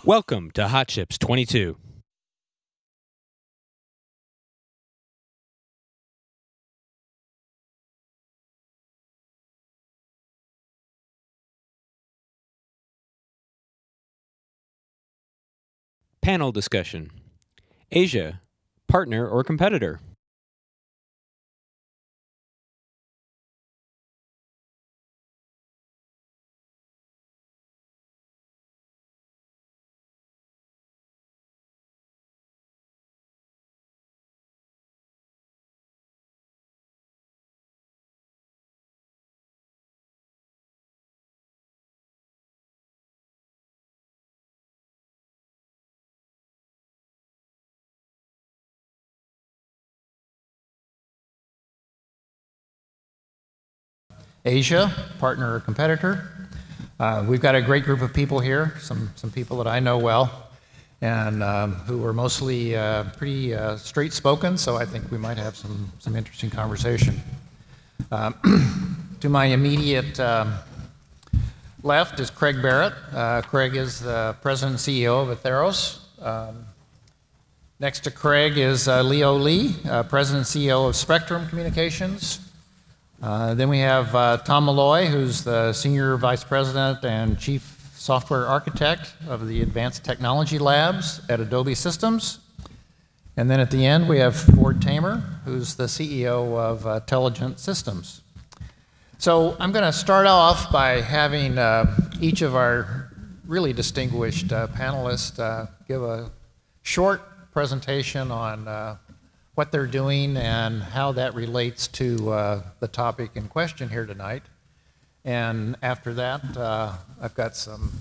Welcome to Hot Chips 22. Panel discussion. Asia, partner or competitor? Asia, partner or competitor. We've got a great group of people here, some people that I know well, and who are mostly pretty straight-spoken, so I think we might have some interesting conversation. To my immediate left is Craig Barratt. Craig is the president and CEO of Atheros. Next to Craig is Leo Lee, president and CEO of Spreadtrum Communications. Then we have Tom Malloy, who's the Senior Vice President and Chief Software Architect of the Advanced Technology Labs at Adobe Systems. And then at the end, we have Tamer, who's the CEO of Telegent Systems. So I'm going to start off by having each of our really distinguished panelists give a short presentation on what they're doing and how that relates to the topic in question here tonight. And after that, I've got some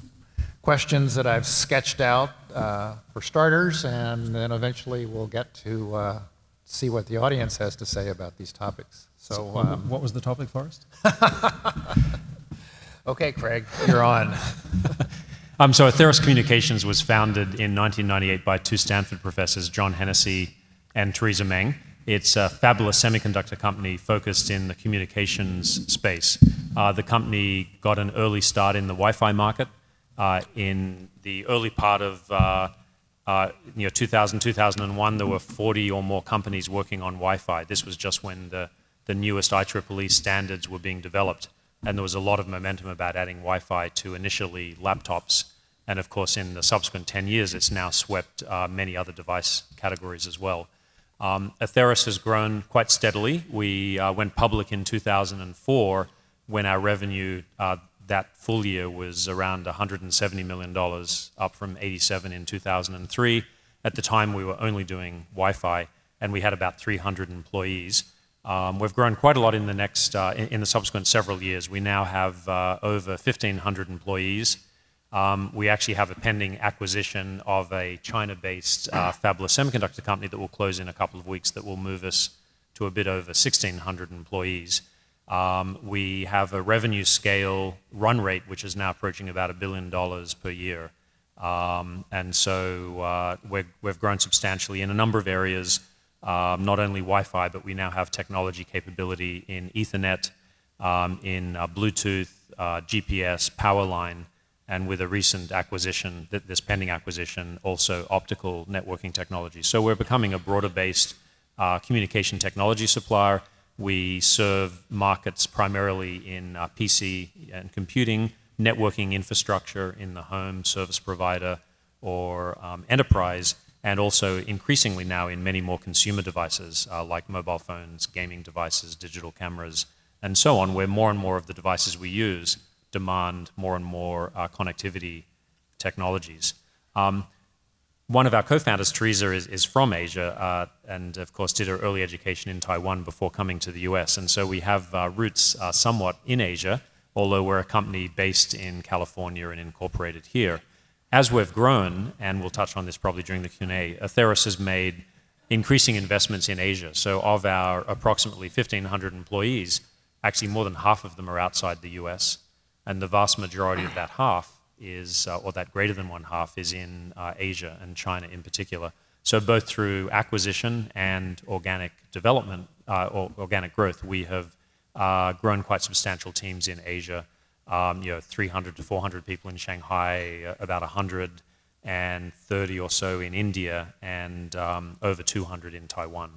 questions that I've sketched out for starters, and then eventually we'll get to see what the audience has to say about these topics. So what was the topic, Forrest? Okay, Craig, you're on. So Atheros Communications was founded in 1998 by two Stanford professors, John Hennessy and Theresa Meng. It's a fabulous semiconductor company focused in the communications space. The company got an early start in the Wi-Fi market. In the early part of 2000, 2001, there were 40 or more companies working on Wi-Fi. This was just when the newest IEEE standards were being developed, and there was a lot of momentum about adding Wi-Fi to initially laptops. And of course, in the subsequent 10 years, it's now swept many other device categories as well. Atheros has grown quite steadily. We went public in 2004 when our revenue that full year was around $170 million, up from 87 in 2003. At the time, we were only doing Wi-Fi, and we had about 300 employees. We've grown quite a lot in the subsequent several years. We now have over 1,500 employees. We actually have a pending acquisition of a China-based fabless semiconductor company that will close in a couple of weeks that will move us to a bit over 1,600 employees. We have a revenue scale run rate which is now approaching about $1 billion per year. And so we've grown substantially in a number of areas, not only Wi-Fi, but we now have technology capability in Ethernet, in Bluetooth, GPS, power line, and with a recent acquisition, this pending acquisition, also optical networking technology. So we're becoming a broader-based communication technology supplier. We serve markets primarily in PC and computing, networking infrastructure in the home, service provider, or enterprise, and also increasingly now in many more consumer devices like mobile phones, gaming devices, digital cameras, and so on, where more and more of the devices we use demand more and more connectivity technologies. One of our co-founders, Theresa, is from Asia and, of course, did her early education in Taiwan before coming to the US. And so we have roots somewhat in Asia, although we're a company based in California and incorporated here. As we've grown, and we'll touch on this probably during the Q&A, Atheros has made increasing investments in Asia. So of our approximately 1,500 employees, actually more than half of them are outside the US. And the vast majority of that half is, or that greater than one half, is in Asia and China in particular. So both through acquisition and organic development, or organic growth, we have grown quite substantial teams in Asia. 300 to 400 people in Shanghai, about 100 and 30 or so in India, and over 200 in Taiwan.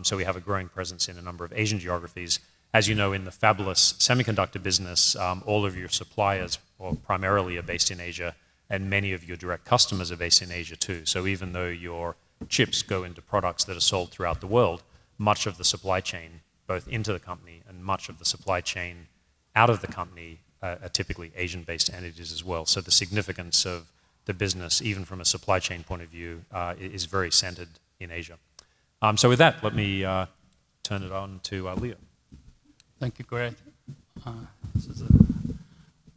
So we have a growing presence in a number of Asian geographies. As you know, in the fabless semiconductor business, all of your suppliers, or primarily, are based in Asia, and many of your direct customers are based in Asia too. So even though your chips go into products that are sold throughout the world, much of the supply chain, both into the company and much of the supply chain out of the company, are typically Asian-based entities as well. So the significance of the business, even from a supply chain point of view, is very centered in Asia. So with that, let me turn it on to Leo. Thank you, Greg.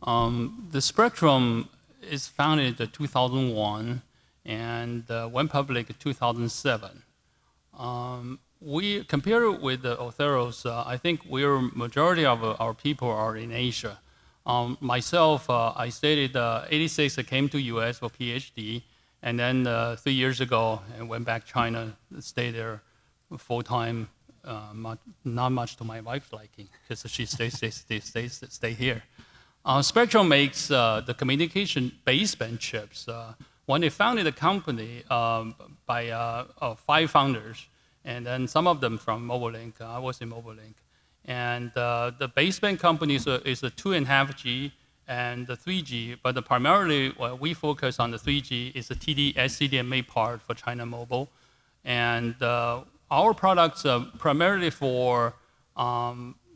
The Spreadtrum is founded in 2001 and went public in 2007. We compared with the Atheros. I think majority of our people are in Asia. Myself, I stayed 86. I came to US for PhD, and then 3 years ago, I went back to China, stayed there full time. Not much to my wife's liking, because she stay here. Spreadtrum makes the communication baseband chips. When they founded the company by 5 founders, and then some of them from Mobilink. I was in Mobilink. And the baseband company is a 2.5G and the 3G, but primarily what we focus on the 3G is the TD-SCDMA part for China Mobile. And our products are primarily for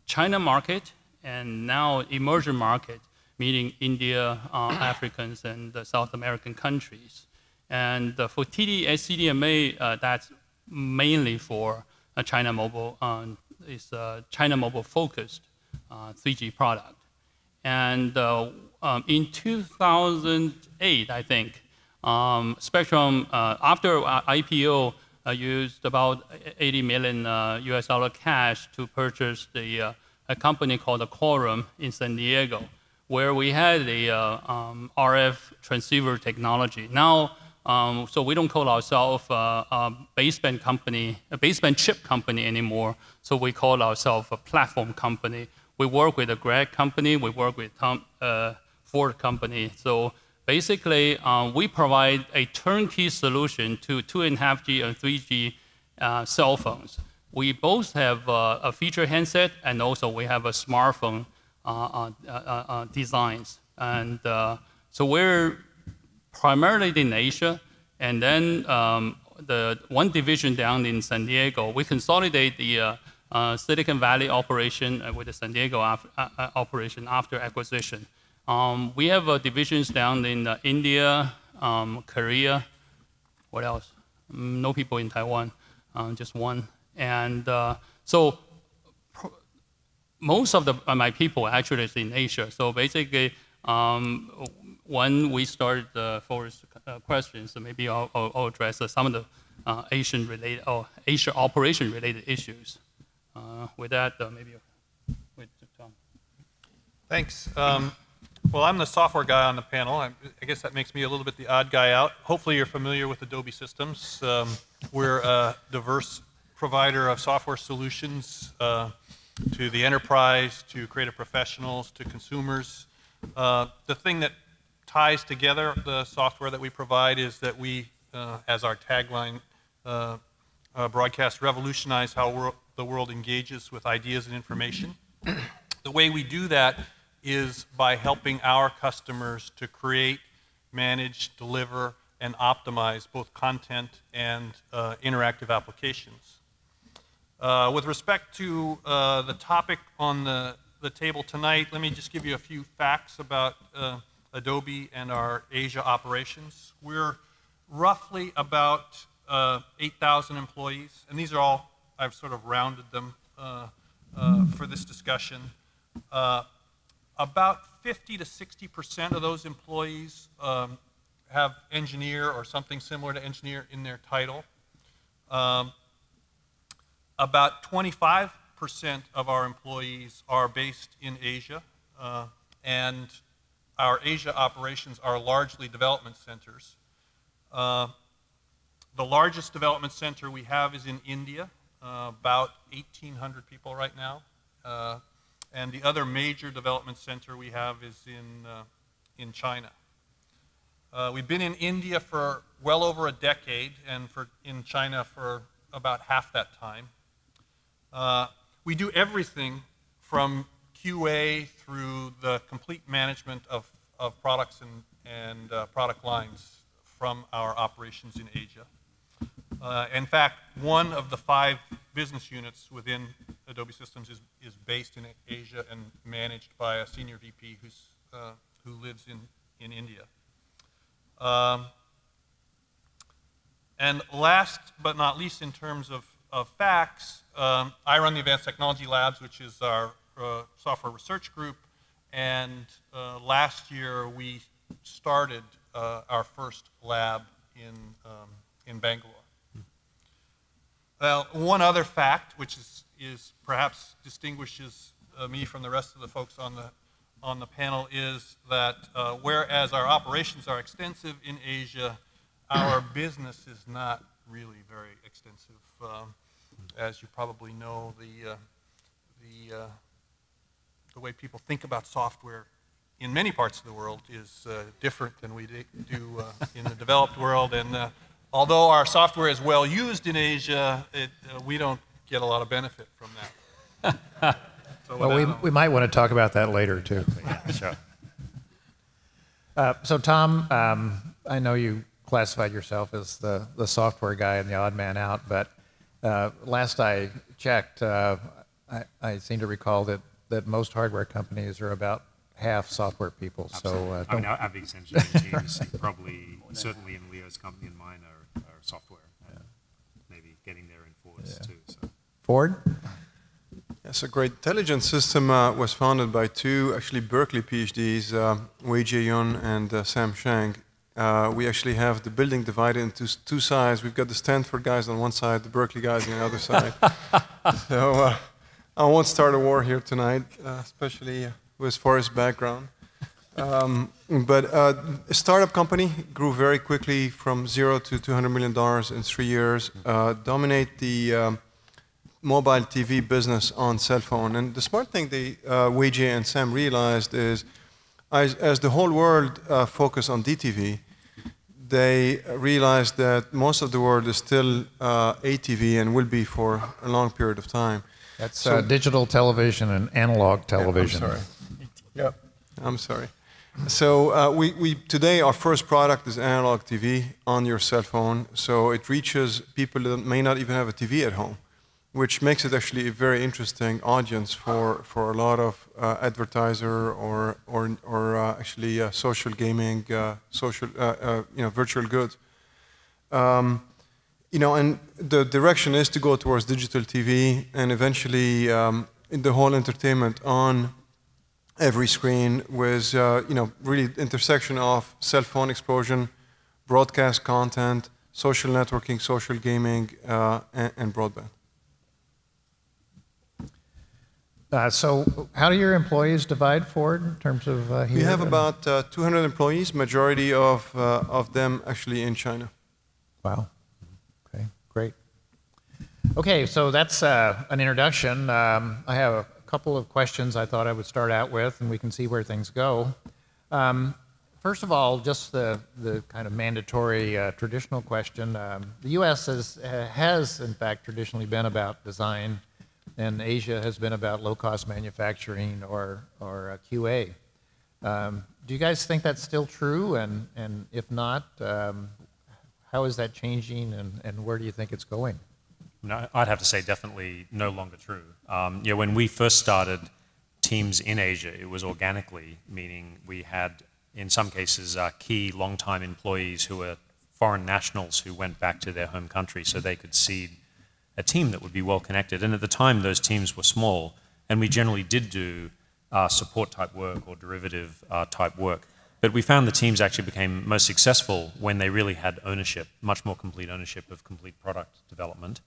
China market and now emerging market, meaning India, Africans, and the South American countries. And for TD-SCDMA, that's mainly for China Mobile. It's a China Mobile focused 3G product. And in 2008, I think, Spreadtrum, after IPO, used about $80 million US dollar cash to purchase a company called Quorum in San Diego, where we had a RF transceiver technology. Now, so we don't call ourselves a baseband company, a baseband chip company anymore. So we call ourselves a platform company. We work with a Greg company. We work with Ford company. So basically, we provide a turnkey solution to 2.5G and 3G cell phones. We both have a feature handset, and also we have a smartphone designs. And so we're primarily in Asia, and then the one division down in San Diego, we consolidate the Silicon Valley operation with the San Diego operation after acquisition. We have divisions down in India, Korea, what else? No people in Taiwan, just one. And so most of my people actually is in Asia. So basically, when we started the first questions, so maybe I'll address some of the Asian-related or Asia operation-related issues. With that, maybe with Tom. Thanks. Well, I'm the software guy on the panel. I guess that makes me a little bit the odd guy out. Hopefully you're familiar with Adobe systems. We're a diverse provider of software solutions to the enterprise, to creative professionals, to consumers. The thing that ties together the software that we provide is that we, as our tagline, broadcast revolutionize how the world engages with ideas and information. The way we do that is by helping our customers to create, manage, deliver, and optimize both content and interactive applications. With respect to the topic on the table tonight, let me just give you a few facts about Adobe and our Asia operations. We're roughly about 8,000 employees, and these are all, I've sort of rounded them for this discussion. About 50 to 60% of those employees have engineer or something similar to engineer in their title. About 25% of our employees are based in Asia, and our Asia operations are largely development centers. The largest development center we have is in India, about 1,800 people right now. And the other major development center we have is in China. We've been in India for well over a decade, and in China for about half that time. We do everything from QA through the complete management of products and product lines from our operations in Asia. In fact, one of the 5 business units within Adobe Systems is based in Asia and managed by a senior VP who lives in India. And last but not least, in terms of facts, I run the Advanced Technology Labs, which is our software research group, and last year we started our first lab in Bangalore. Well, one other fact, which is perhaps distinguishes me from the rest of the folks on the panel, is that whereas our operations are extensive in Asia, our business is not really very extensive. As you probably know, the way people think about software in many parts of the world is different than we do in the developed world. And although our software is well used in Asia, we don't get a lot of benefit from that. So well, we might want to talk about that later, too. Yeah, sure. So, Tom, I know you classified yourself as the software guy and the odd man out, but last I checked, I seem to recall that most hardware companies are about half software people. Absolutely. So, I mean, our biggest engineering teams, probably, certainly in Leo's company and mine, are software. Maybe getting there in Ford's too. So. Ford? Yes, a great Telegent system was founded by 2 actually Berkeley PhDs, Wei Jae-yun and Sam Shank. We actually have the building divided into 2 sides. We've got the Stanford guys on one side, the Berkeley guys on the other side. So I won't start a war here tonight, especially with Forrest's background. But a startup company grew very quickly from 0 to $200 million in 3 years, dominate the mobile TV business on cell phone. And the smart thing Wei Jae and Sam realized is, as the whole world focused on DTV, they realized that most of the world is still ATV and will be for a long period of time. That's digital television and analog television. I'm sorry. Yep. I'm sorry. So we today our first product is analog TV on your cell phone. So it reaches people that may not even have a TV at home, which makes it actually a very interesting audience for a lot of advertiser or actually social gaming, virtual goods. And the direction is to go towards digital TV and eventually the whole entertainment on every screen with really intersection of cell phone explosion, broadcast content, social networking, social gaming, and broadband. So how do your employees divide, Ford, in terms of here? We have about 200 employees, majority of them actually in China. Wow. Okay, great. Okay, so that's an introduction. I have a couple of questions I thought I would start out with, and we can see where things go. First of all, just the kind of mandatory traditional question. The U.S. has, in fact, traditionally been about design, and Asia has been about low-cost manufacturing or QA. Do you guys think that's still true? And if not, how is that changing, and where do you think it's going? No, I'd have to say definitely no longer true. When we first started teams in Asia, it was organically, meaning we had, in some cases, key long-time employees who were foreign nationals who went back to their home country so they could seed a team that would be well connected. And at the time, those teams were small, and we generally did do support type work or derivative type work. But we found the teams actually became most successful when they really had ownership, much more complete ownership of complete product development.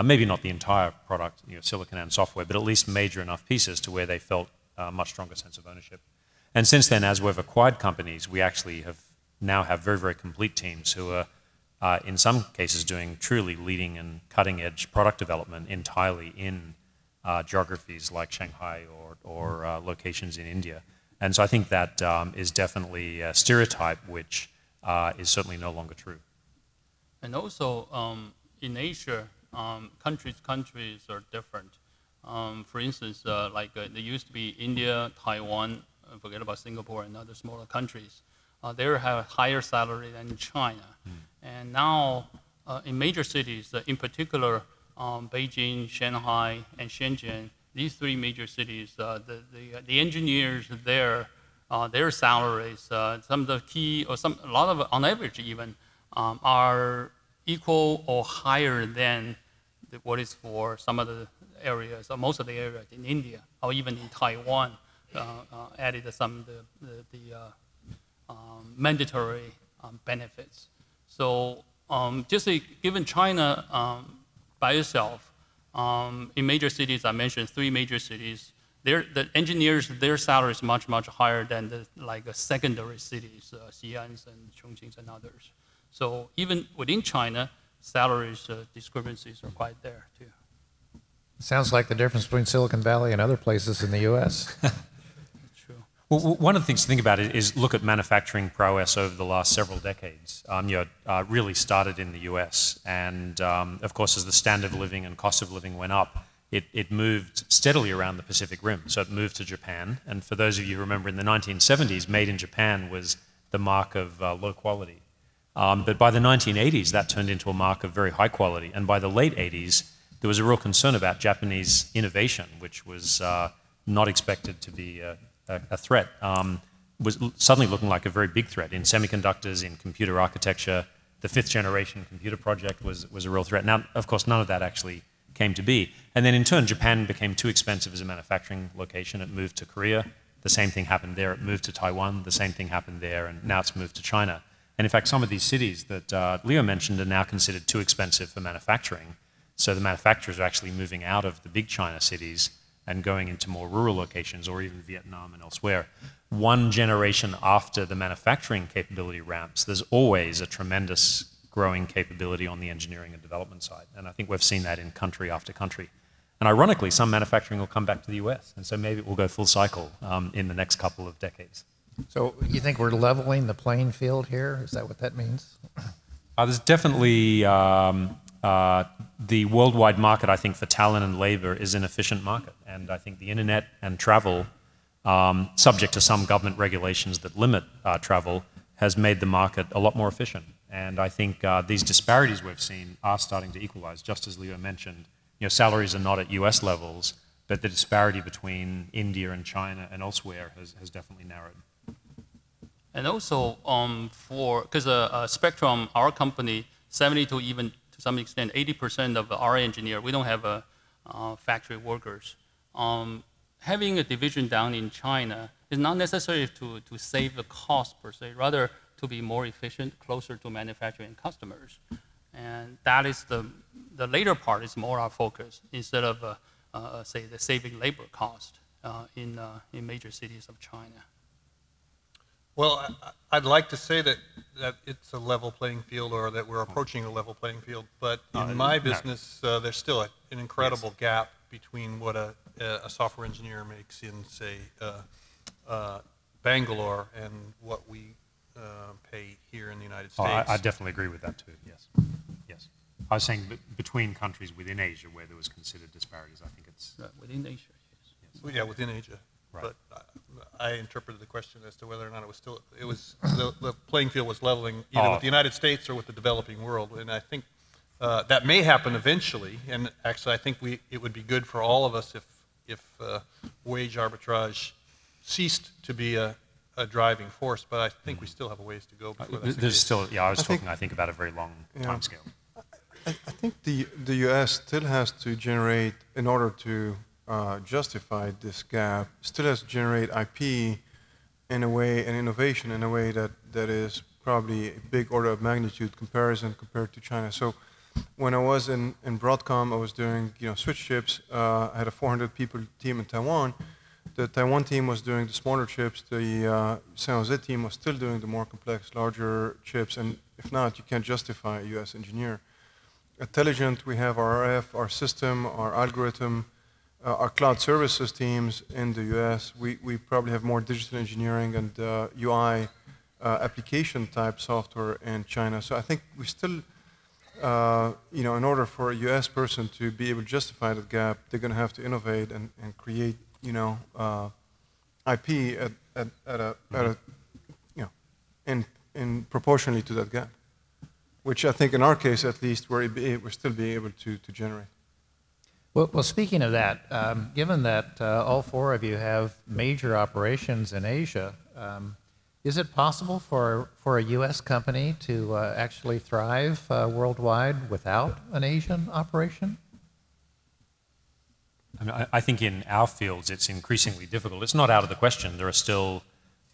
Maybe not the entire product, silicon and software, but at least major enough pieces to where they felt a much stronger sense of ownership. And since then, as we've acquired companies, we actually now have very, very complete teams who are, in some cases, doing truly leading and cutting-edge product development entirely in geographies like Shanghai or locations in India. And so I think that is definitely a stereotype which is certainly no longer true. And also, in Asia, countries are different. For instance, there used to be India, Taiwan, forget about Singapore and other smaller countries. They have higher salary than China. And now, in major cities, in particular, Beijing, Shanghai, and Shenzhen, these three major cities, the engineers there, their salaries, some of the key, or a lot of, on average even, are equal or higher than what is for some of the areas, or most of the areas in India, or even in Taiwan, added some of the mandatory benefits. So just given China by itself, in major cities, I mentioned 3 major cities, the engineers, their salary is much, much higher than the secondary cities, Xi'an and Chongqing and others. So even within China, salaries discrepancies are quite there too. Sounds like the difference between Silicon Valley and other places in the U.S. True. Well, one of the things to think about is look at manufacturing prowess over the last several decades. Really started in the U.S. And of course, as the standard of living and cost of living went up, it moved steadily around the Pacific Rim. So it moved to Japan. And for those of you who remember, in the 1970s, made in Japan was the mark of low quality. But by the 1980s, that turned into a mark of very high quality. And by the late 80s, there was a real concern about Japanese innovation, which was not expected to be a threat, was suddenly looking like a very big threat in semiconductors, in computer architecture. The 5th generation computer project was a real threat. Now, of course, none of that actually came to be. And then in turn, Japan became too expensive as a manufacturing location. It moved to Korea. The same thing happened there. It moved to Taiwan. The same thing happened there. And now it's moved to China. And in fact, some of these cities that Leo mentioned are now considered too expensive for manufacturing. So the manufacturers are actually moving out of the big China cities and going into more rural locations, or even Vietnam and elsewhere. One generation after the manufacturing capability ramps, there's always a tremendous growing capability on the engineering and development side. And I think we've seen that in country after country. And ironically, some manufacturing will come back to the US. And so maybe it will go full cycle in the next couple of decades. So you think we're leveling the playing field here? Is that what that means? There's definitely the worldwide market, I think, for talent and labor is an efficient market. And I think the internet and travel, subject to some government regulations that limit travel, has made the market a lot more efficient. And I think these disparities we've seen are starting to equalize. Just as Leo mentioned, salaries are not at US levels, but the disparity between India and China and elsewhere has definitely narrowed. And also, because Spreadtrum, our company, 70 to even to some extent 80% of our engineers, we don't have factory workers. Having a division down in China is not necessary to save the cost per se, rather to be more efficient, closer to manufacturing customers. And that is the later part is more our focus instead of, say, the saving labor cost in major cities of China. Well, I'd like to say that it's a level playing field, or that we're approaching a level playing field, but in my business, there's still an incredible gap between what a software engineer makes in, say, Bangalore and what we pay here in the United States. I definitely agree with that too, yes. Yes. I was saying between countries within Asia where there was considered disparities, I think it's... within Asia, yes. Well, yeah, within Asia. Right. But I interpreted the question as to whether or not the playing field was leveling either with the United States or with the developing world. And I think that may happen eventually. And actually, I think it would be good for all of us if wage arbitrage ceased to be a driving force. But I think we still have a ways to go before that's There's still, I was talking, I think, about a very long time scale. I think the US still has to generate, in order to justify this gap, still has to generate IP in a way, and innovation in a way that is probably a big order of magnitude comparison compared to China. So when I was in Broadcom, I was doing switch chips. I had a 400 people team in Taiwan. The Taiwan team was doing the smaller chips. The San Jose team was still doing the more complex, larger chips. And if not, you can't justify a US engineer. At Telegent, we have our RF, our system, our algorithm, our cloud services teams in the US. We probably have more digital engineering and UI application type software in China. So I think we still, in order for a US person to be able to justify that gap, they're going to have to innovate and create, IP at a in proportionally to that gap, which I think in our case at least we're still be able to generate. Well, speaking of that, given that all four of you have major operations in Asia, is it possible for a U.S. company to actually thrive worldwide without an Asian operation? I mean, I think in our fields it's increasingly difficult. It's not out of the question. There are still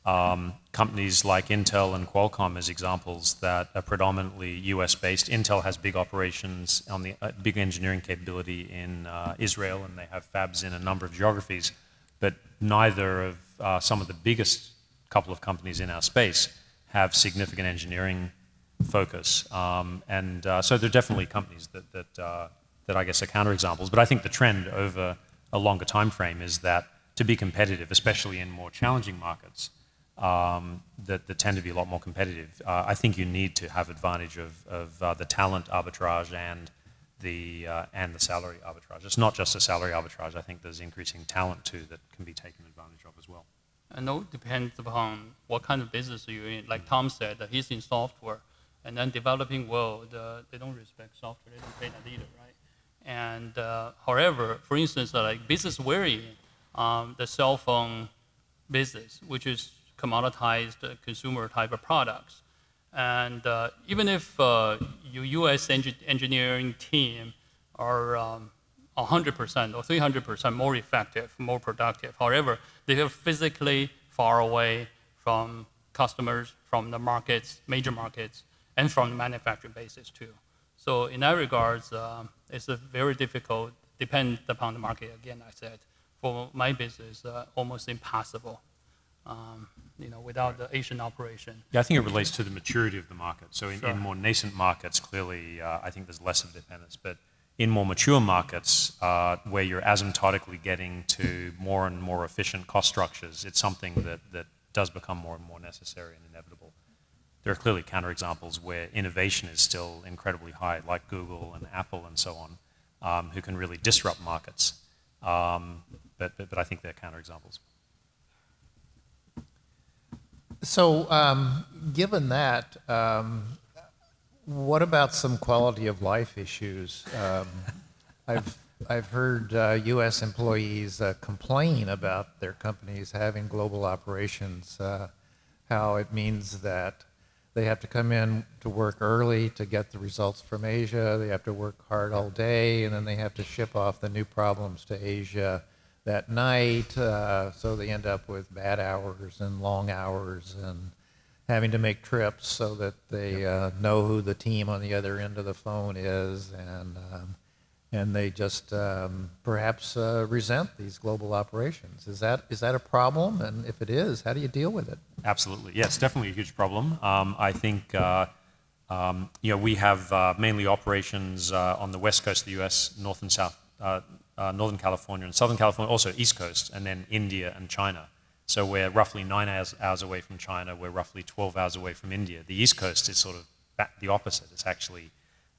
companies like Intel and Qualcomm as examples that are predominantly US-based. Intel has big operations on the big engineering capability in Israel, and they have fabs in a number of geographies. But neither of some of the biggest couple of companies in our space have significant engineering focus. So there are definitely companies that I guess are counterexamples. But I think the trend over a longer time frame is that to be competitive, especially in more challenging markets, that tend to be a lot more competitive. I think you need to have advantage of the talent arbitrage and the salary arbitrage. It's not just a salary arbitrage. I think there's increasing talent too that can be taken advantage of as well. I know it depends upon what kind of business you're in. Like Tom said, he's in software, and then developing world, they don't respect software. They don't pay that either, right? And however, for instance, like business we're in, the cell phone business, which is commoditized consumer type of products. And even if your US engineering team are 100% or 300% more effective, more productive, however, they are physically far away from customers, from the markets, major markets, and from the manufacturing bases too. So in that regards, it's a very difficult, depends upon the market, again, I said. For my business, almost impossible, without the Asian operation. Yeah, I think it relates to the maturity of the market. So in more nascent markets, clearly, I think there's less of dependence. But in more mature markets, where you're asymptotically getting to more and more efficient cost structures, it's something that does become more and more necessary and inevitable. There are clearly counterexamples where innovation is still incredibly high, like Google and Apple and so on, who can really disrupt markets. But I think they're counterexamples. So, given that, what about some quality of life issues? I've heard U.S. employees complain about their companies having global operations, how it means that they have to come in to work early to get the results from Asia, they have to work hard all day, and then they have to ship off the new problems to Asia that night, so they end up with bad hours and long hours and having to make trips so that they know who the team on the other end of the phone is, and they just perhaps resent these global operations. Is that a problem? And if it is, how do you deal with it? Absolutely, yes, definitely a huge problem. I think we have mainly operations on the west coast of the U.S., north and south. Northern California and Southern California, also East Coast, and then India and China. So we're roughly 9 hours away from China, we're roughly 12 hours away from India. The East Coast is sort of the opposite. It's actually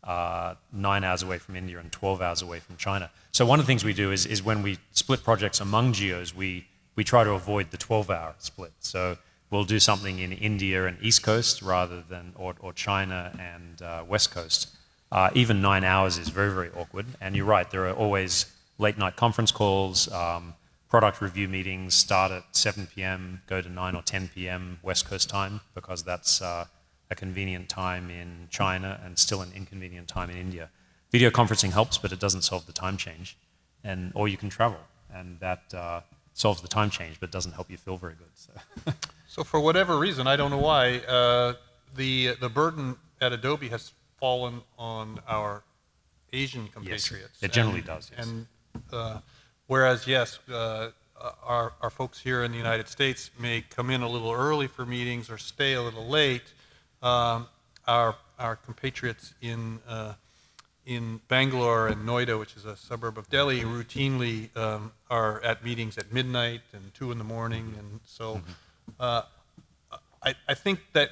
9 hours away from India and 12 hours away from China. So one of the things we do is when we split projects among geos, we try to avoid the 12-hour split. So we'll do something in India and East Coast rather than, or China and West Coast. Even 9 hours is very, very awkward. And you're right, there are always late-night conference calls, product review meetings start at 7 p.m., go to 9 or 10 p.m. West Coast time, because that's a convenient time in China and still an inconvenient time in India. Video conferencing helps, but it doesn't solve the time change. Or you can travel, and that solves the time change, but doesn't help you feel very good. So for whatever reason, I don't know why, the burden at Adobe has fallen on our Asian compatriots. Yes, it generally does, yes. And whereas, yes, our folks here in the United States may come in a little early for meetings or stay a little late, our compatriots in Bangalore and Noida, which is a suburb of Delhi, routinely are at meetings at midnight and 2 in the morning. And so I think that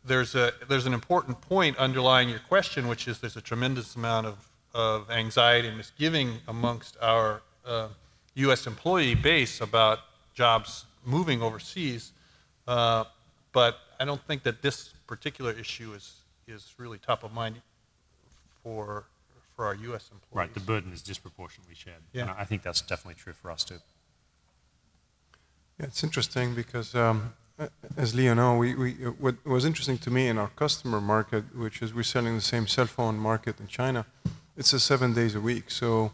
there's an important point underlying your question, which is there's a tremendous amount of anxiety and misgiving amongst our U.S. employee base about jobs moving overseas, but I don't think that this particular issue is really top of mind for our U.S. employees. Right, the burden is disproportionately shared. Yeah. And I think that's definitely true for us too. Yeah, it's interesting because, as Leo know, what was interesting to me in our customer market, which is we're selling the same cell phone market in China, it's 7 days a week. So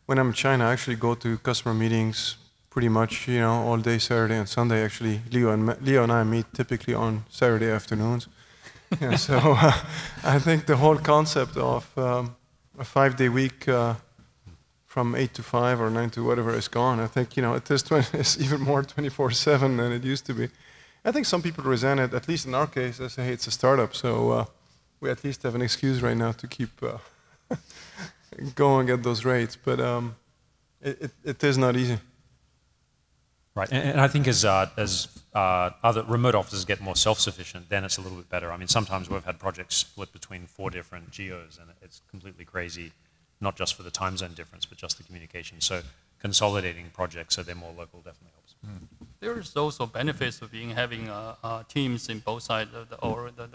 when I'm in China, I actually go to customer meetings pretty much, all day Saturday and Sunday. Actually, Leo and I meet typically on Saturday afternoons. Yeah, so I think the whole concept of a 5-day week from 8 to 5 or 9 to whatever is gone. I think, it's even more 24/7 than it used to be. I think some people resent it, at least in our case. They say, hey, it's a startup, so we at least have an excuse right now to keep going at those rates. But it is not easy. Right, and I think as other remote offices get more self-sufficient, then it's a little bit better. I mean, sometimes we've had projects split between 4 different geos, and it's completely crazy, not just for the time zone difference, but just the communication. So consolidating projects so they're more local definitely helps. There's also benefits of having teams in both sides of the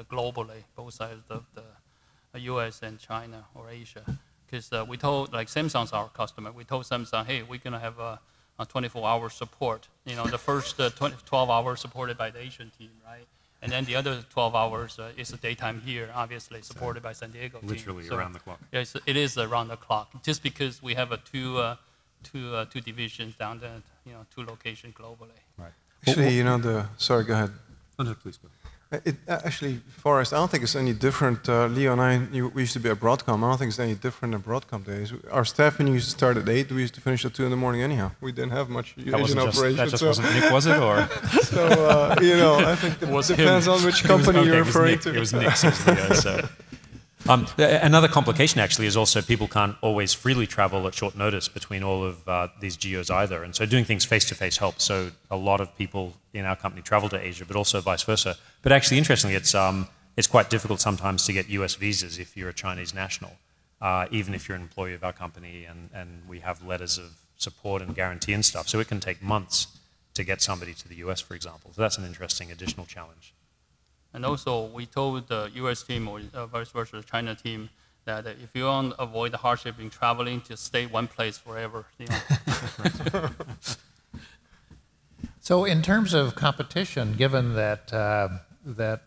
globally, both sides of the U.S. and China or Asia. Because we told, like Samsung's our customer, we told Samsung, hey, we're going to have a 24-hour support. The first 12 hours supported by the Asian team, right? And then the other 12 hours is the daytime here, obviously supported by San Diego team. Literally around the clock. Yes, it is around the clock. Just because we have two divisions down there, 2 locations globally. Right. Actually, sorry, go ahead. No, please go. Actually, Forrest, I don't think it's any different. Leo and I, we used to be at Broadcom. I don't think it's any different than Broadcom days. Our staff meeting used to start at 8. We used to finish at 2 in the morning anyhow. We didn't have much Asian operations. That just wasn't Nick, was it? Or? So, I think it depends on which company you're referring to. It was Nick, says Leo. So. Another complication actually is also people can't always freely travel at short notice between all of these geos either. And so doing things face-to-face helps. So a lot of people in our company travel to Asia, but also vice versa. But actually, interestingly, it's quite difficult sometimes to get US visas if you're a Chinese national, even if you're an employee of our company and we have letters of support and guarantee and stuff. So it can take months to get somebody to the US, for example. So that's an interesting additional challenge. And also, we told the U.S. team or vice versa, the China team, that if you want to avoid the hardship in traveling, just stay one place forever. So, in terms of competition, given that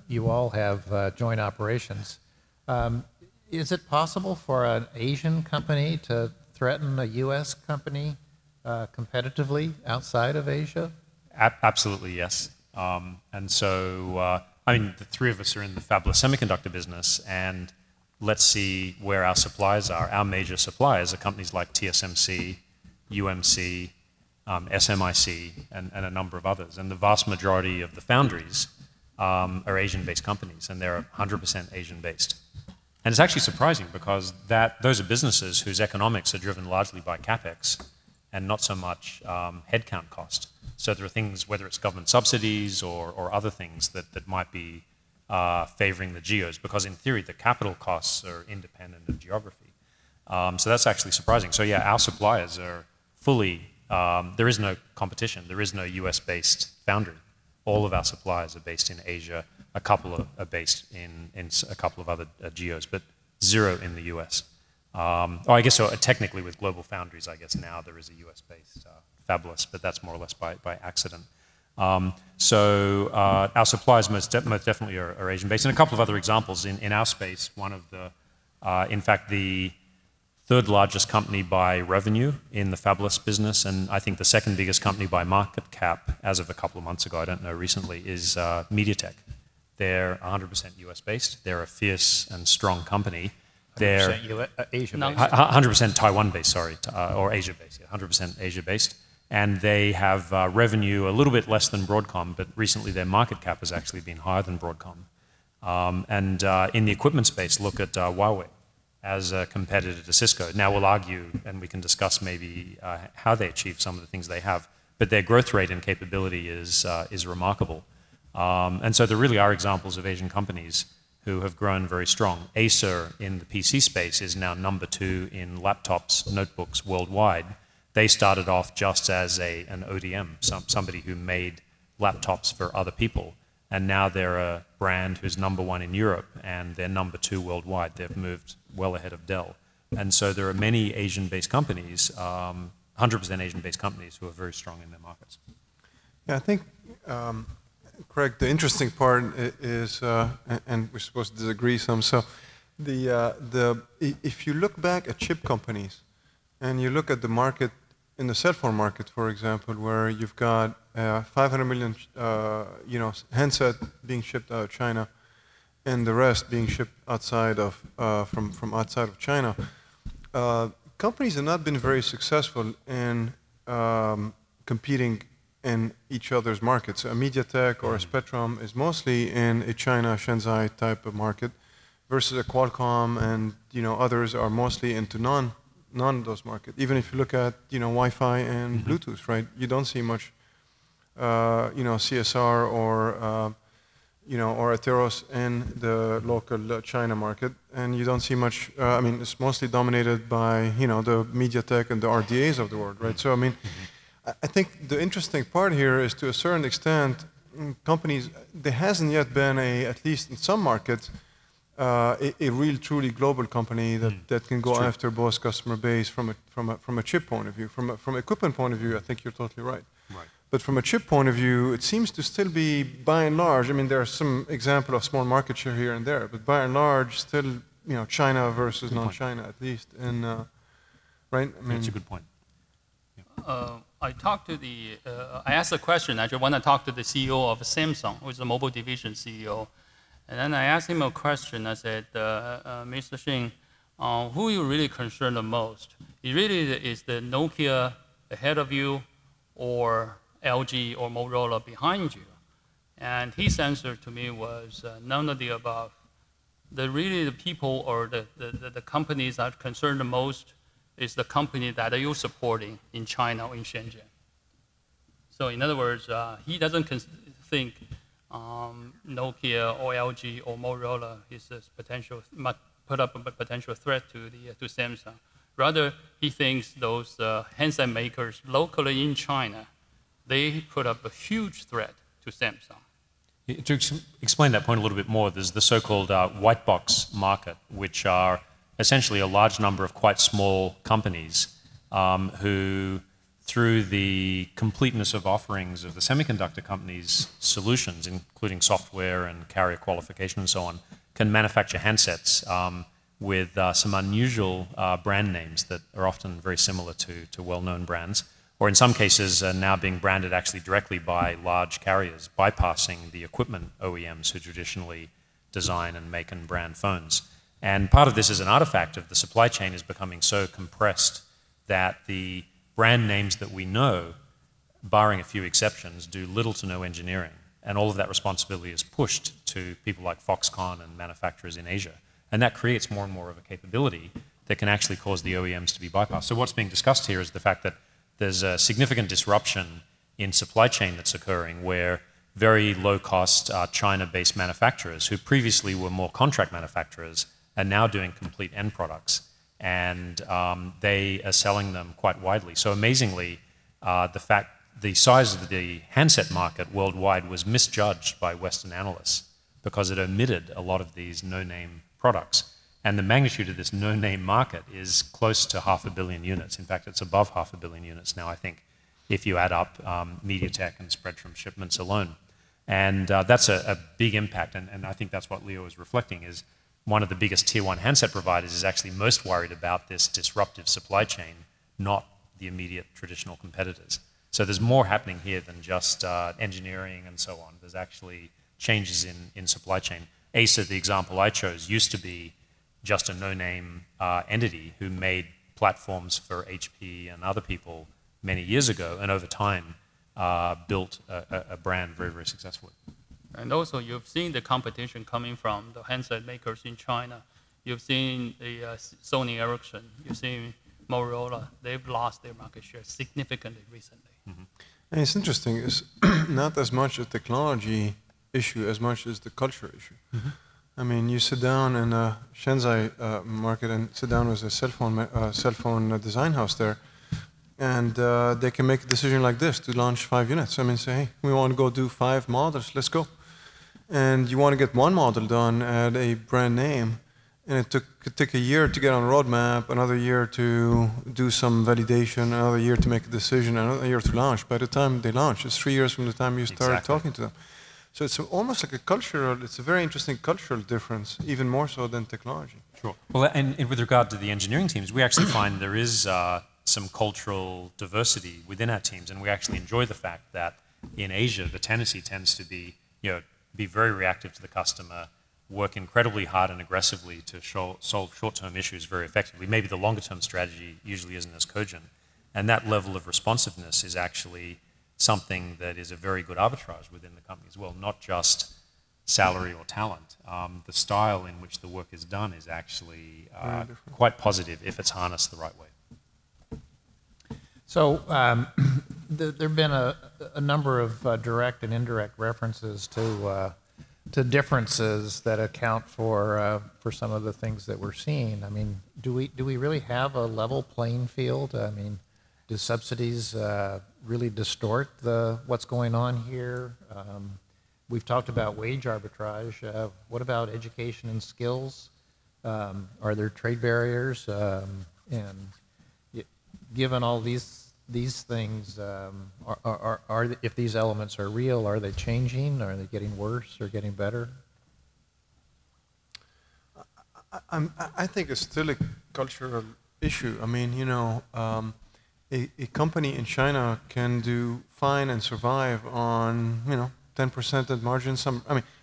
you all have joint operations, is it possible for an Asian company to threaten a U.S. company competitively outside of Asia? Absolutely, yes. And so, the 3 of us are in the fabless semiconductor business, and let's see where our suppliers are. Our major suppliers are companies like TSMC, UMC, SMIC, and a number of others. And the vast majority of the foundries are Asian-based companies, and they're 100% Asian-based. And it's actually surprising because those are businesses whose economics are driven largely by CapEx and not so much headcount cost. So there are things, whether it's government subsidies or other things that might be favoring the geos, because in theory the capital costs are independent of geography. So that's actually surprising. So yeah, our suppliers are fully, there is no competition. There is no US-based foundry. All of our suppliers are based in Asia. A couple are based in a couple of other geos, but 0 in the US. I guess so, technically with global foundries, I guess now there is a US-based fabless, but that's more or less by accident. So our suppliers most definitely are Asian-based. And a couple of other examples in our space, one of the, in fact, the 3rd largest company by revenue in the fabless business, and I think the 2nd biggest company by market cap as of a couple of months ago, I don't know recently, is MediaTek. They're 100% US-based. They're a fierce and strong company. They're 100% Asia-based. 100% Taiwan-based, sorry, or Asia-based, yeah, 100% Asia-based. And they have revenue a little bit less than Broadcom, but recently their market cap has actually been higher than Broadcom. And in the equipment space, look at Huawei as a competitor to Cisco. Now we'll argue, and we can discuss maybe how they achieve some of the things they have, but their growth rate and capability is remarkable. And so there really are examples of Asian companies who have grown very strong. Acer in the PC space is now #2 in laptops, notebooks worldwide. They started off just as an ODM, somebody who made laptops for other people. And now they're a brand who's #1 in Europe, and they're #2 worldwide. They've moved well ahead of Dell. And so there are many Asian-based companies, 100% Asian-based companies who are very strong in their markets. Yeah, I think, Craig, the interesting part is, and we're supposed to disagree some, so if you look back at chip companies, and you look at the market, in the cell phone market, for example, where you've got 500 million, handset being shipped out of China, and the rest being shipped outside of, from outside of China, companies have not been very successful in competing in each other's markets. A MediaTek or a Spreadtrum is mostly in a China, Shenzhen type of market, versus a Qualcomm and others are mostly into none of those markets. Even if you look at Wi-Fi and Bluetooth, right? You don't see much CSR or Atheros in the local China market, and you don't see much. I mean, it's mostly dominated by the MediaTek and the RDAs of the world, right? So I mean, I think the interesting part here is, to a certain extent, companies. There hasn't yet been at least in some markets, a real, truly global company that can go after both customer base from a chip point of view. From equipment point of view, I think you're totally right. Right. But from a chip point of view, it seems to still be, by and large, I mean, there are some example of small market share here and there, but by and large, still, China versus non-China, at least. And right? I mean, that's a good point. I talked to I asked a question actually when I talked to the CEO of Samsung, who is the mobile division CEO. And then I asked him a question. I said, Mr. Xing, who are you really concerned the most? It really is the Nokia ahead of you, or LG or Motorola behind you? And his answer to me was none of the above. The people or the companies that are concerned the most is the company that you're supporting in China or in Shenzhen. So in other words, he doesn't think Nokia or LG or Motorola is put up a potential threat to Samsung. Rather, he thinks those handset makers locally in China, they put up a huge threat to Samsung. To explain that point a little bit more, there's the so-called white box market, which are essentially a large number of quite small companies who, through the completeness of offerings of the semiconductor companies' solutions, including software and carrier qualification and so on, can manufacture handsets with some unusual brand names that are often very similar to well-known brands, or in some cases now being branded actually directly by large carriers, bypassing the equipment OEMs who traditionally design and make and brand phones. And part of this is an artifact of the supply chain is becoming so compressed that the brand names that we know, barring a few exceptions, do little to no engineering. And all of that responsibility is pushed to people like Foxconn and manufacturers in Asia. And that creates more and more of a capability that can actually cause the OEMs to be bypassed. So what's being discussed here is the fact that there's a significant disruption in supply chain that's occurring, where very low-cost China-based manufacturers who previously were more contract manufacturers are now doing complete end products, and they are selling them quite widely. So amazingly, the size of the handset market worldwide was misjudged by Western analysts because it omitted a lot of these no-name products. And the magnitude of this no-name market is close to 500 million units. In fact, it's above 500 million units now, I think, if you add up MediaTek and Spreadtrum shipments alone. And that's a big impact, and I think that's what Leo is reflecting, is one of the biggest tier one handset providers is actually most worried about this disruptive supply chain, not the immediate traditional competitors. So there's more happening here than just engineering and so on. There's actually changes in supply chain. Acer, the example I chose, used to be just a no-name entity who made platforms for HP and other people many years ago, and over time built a brand very, very successfully. And also, you've seen the competition coming from the handset makers in China. You've seen the Sony Ericsson. You've seen Motorola. They've lost their market share significantly recently. Mm-hmm. And it's interesting, it's not as much a technology issue as much as the culture issue. I mean, you sit down in a Shenzhen market and sit down with a cell phone design house there, and they can make a decision like this to launch 5 units. I mean, say, hey, we want to go do 5 models, let's go. And you want to get one model done at a brand name, and it could take a year to get on a roadmap, another year to do some validation, another year to make a decision, another year to launch. By the time they launch, it's 3 years from the time you start talking to them. So it's almost like it's a very interesting cultural difference, even more so than technology. Sure. Well, and with regard to the engineering teams, we actually find there is some cultural diversity within our teams, and we actually enjoy the fact that in Asia, the tendency tends to be, be very reactive to the customer, work incredibly hard and aggressively to solve short-term issues very effectively. Maybe the longer-term strategy usually isn't as cogent. And that level of responsiveness is actually something that is a very good arbitrage within the company as well, not just salary or talent. The style in which the work is done is actually quite positive if it's harnessed the right way. So there have been a number of direct and indirect references to differences that account for some of the things that we're seeing. I mean, do we really have a level playing field? I mean, do subsidies really distort what's going on here? We've talked about wage arbitrage. What about education and skills? Are there trade barriers? And given all these things, if these elements are real, are they changing? Are they getting worse or getting better? I think it's still a cultural issue. I mean, a company in China can do fine and survive on 10% at margin.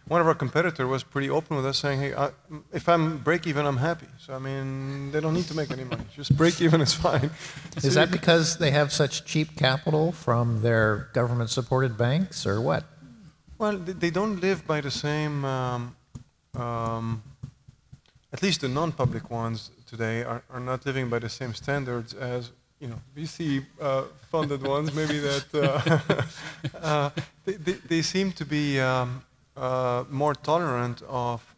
One of our competitors was pretty open with us, saying, "Hey, if I'm break even, I'm happy." So I mean, they don't need to make any money; just break even is fine. Is that because they have such cheap capital from their government-supported banks, or what? Well, they don't live by the same. At least the non-public ones today are not living by the same standards as VC funded ones. Maybe that they seem to be more tolerant of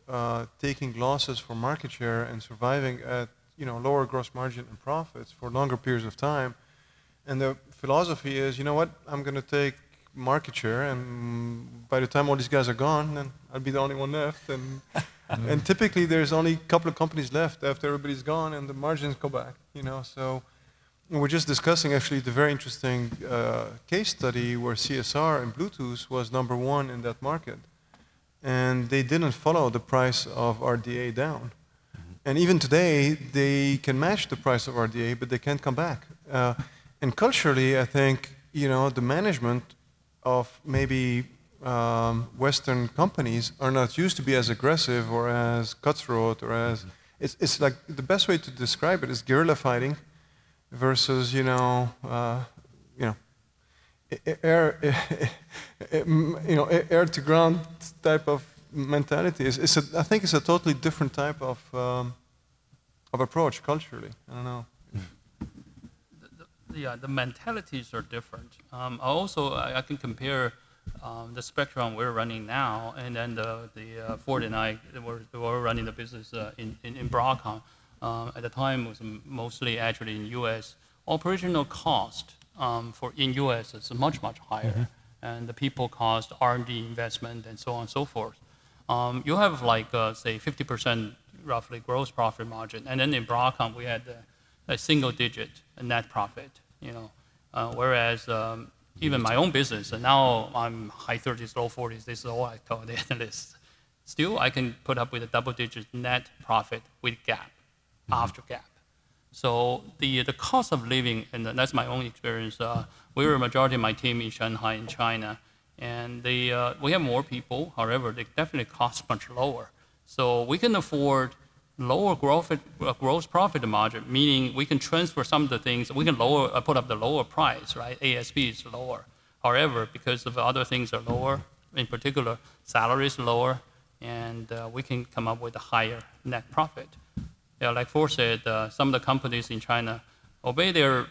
taking losses for market share and surviving at lower gross margin and profits for longer periods of time. And the philosophy is, you know what, I'm going to take market share, and by the time all these guys are gone, then I'll be the only one left. And typically there's only a couple of companies left after everybody's gone, and the margins go back. So. We're just discussing actually the very interesting case study where CSR and Bluetooth was #1 in that market. And they didn't follow the price of RDA down. And even today, they can match the price of RDA, but they can't come back. And culturally, I think, the management of maybe Western companies are not used to be as aggressive or as cutthroat or as, it's like the best way to describe it is guerrilla fighting versus air to ground type of mentality. I think it's a totally different type of approach culturally. I don't know. The mentalities are different. I can compare the Spreadtrum we're running now, and then the Ford and I were running the business in Broadcom. At the time, it was mostly actually in U.S. Operational cost in U.S. is much, much higher, and the people cost, R&D investment, and so on and so forth. You have say 50% roughly gross profit margin, and then in Broadcom we had a single-digit net profit. Whereas even my own business, and now I'm high 30s, low 40s. This is all I told the analysts. Still, I can put up with a double-digit net profit with GAAP. After GAAP. So the cost of living, and that's my own experience, we were a majority of my team in Shanghai in China, and we have more people, however, they definitely cost much lower. So we can afford lower gross profit margin, meaning we can transfer some of the things, we can put up the lower price, right? ASP is lower. However, because of other things are lower, in particular, salary is lower, and we can come up with a higher net profit. Like Ford said, some of the companies in China obey their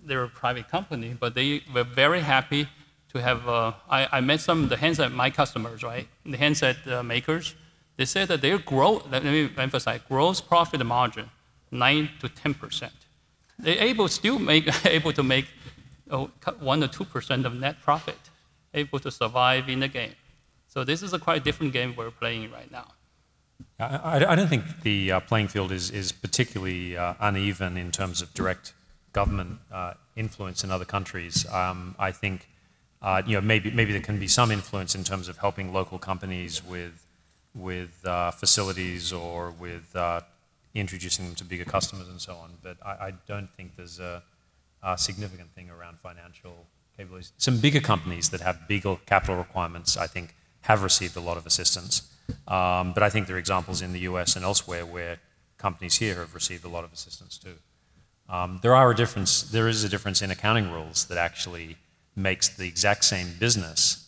they're a private company, but they were very happy to have, I met some of the handset, my customers, right? The handset makers. They said that their growth, let me emphasize, gross profit margin, 9 to 10%. They're able to make 1 or 2% of net profit, able to survive in the game. So this is a quite different game we're playing right now. I don't think the playing field is particularly uneven in terms of direct government influence in other countries. I think maybe there can be some influence in terms of helping local companies with facilities or with introducing them to bigger customers and so on. But I don't think there's a significant thing around financial capabilities. Some bigger companies that have bigger capital requirements, I think, have received a lot of assistance. But I think there are examples in the US and elsewhere where companies here have received a lot of assistance too. There is a difference in accounting rules that actually makes the exact same business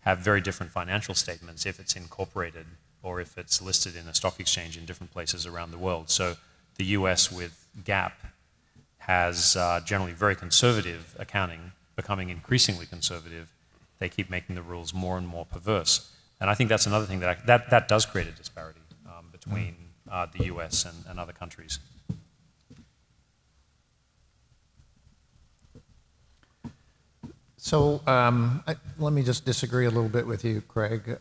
have very different financial statements if it's incorporated or if it's listed in a stock exchange in different places around the world. So the US with GAAP has generally very conservative accounting, becoming increasingly conservative. They keep making the rules more and more perverse. And I think that's another thing that does create a disparity between the US and other countries. So let me just disagree a little bit with you, Craig.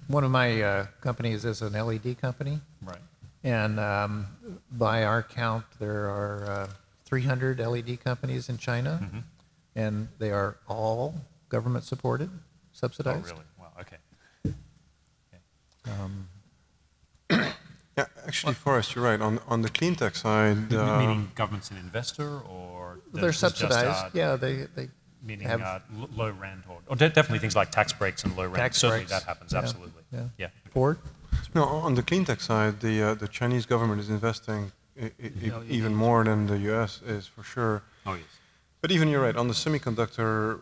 One of my companies is an LED company. Right. And by our count, there are 300 LED companies in China. Mm-hmm. And they are all government supported, subsidized. Oh, really? Wow, okay. Yeah, actually, Forrest, you're right. On the clean tech side, meaning government's an investor, or they're subsidized. Yeah, they meaning have low rent, or definitely things like tax breaks and low rent. Tax Certainly breaks. that happens. Yeah. Absolutely. Yeah. Ford. No, on the clean tech side, the Chinese government is investing even more than the U.S. is for sure. Oh yes. But even you're right on the semiconductor.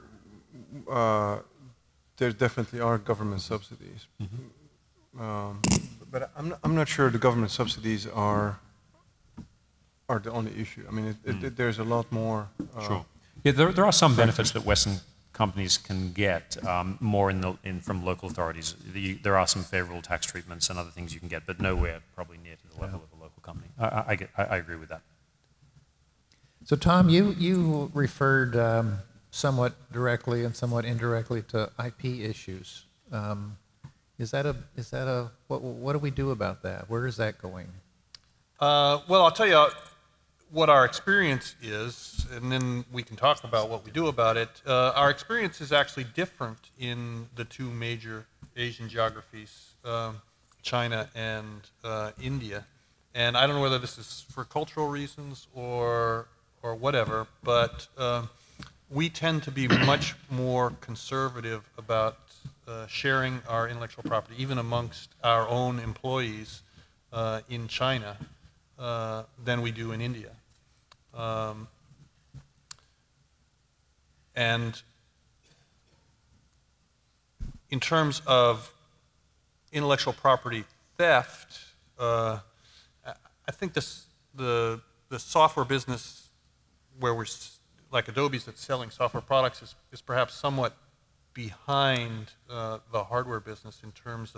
There definitely are government subsidies. Mm-hmm. But I'm not sure the government subsidies are the only issue. I mean, there's a lot more. Sure. Yeah, there are some benefits that Western companies can get more from local authorities. There are some favorable tax treatments and other things you can get, but nowhere probably near to the level of a local company. I agree with that. So Tom, you referred somewhat directly and somewhat indirectly to IP issues. Is that a what do we do about that? Where is that going? Well, I'll tell you what our experience is, and then we can talk about what we do about it. Our experience is actually different in the two major Asian geographies, China and India. And I don't know whether this is for cultural reasons or whatever, but we tend to be much more conservative about sharing our intellectual property, even amongst our own employees in China, than we do in India. And in terms of intellectual property theft, I think the software business where we're like Adobe's that's selling software products is perhaps somewhat behind the hardware business in terms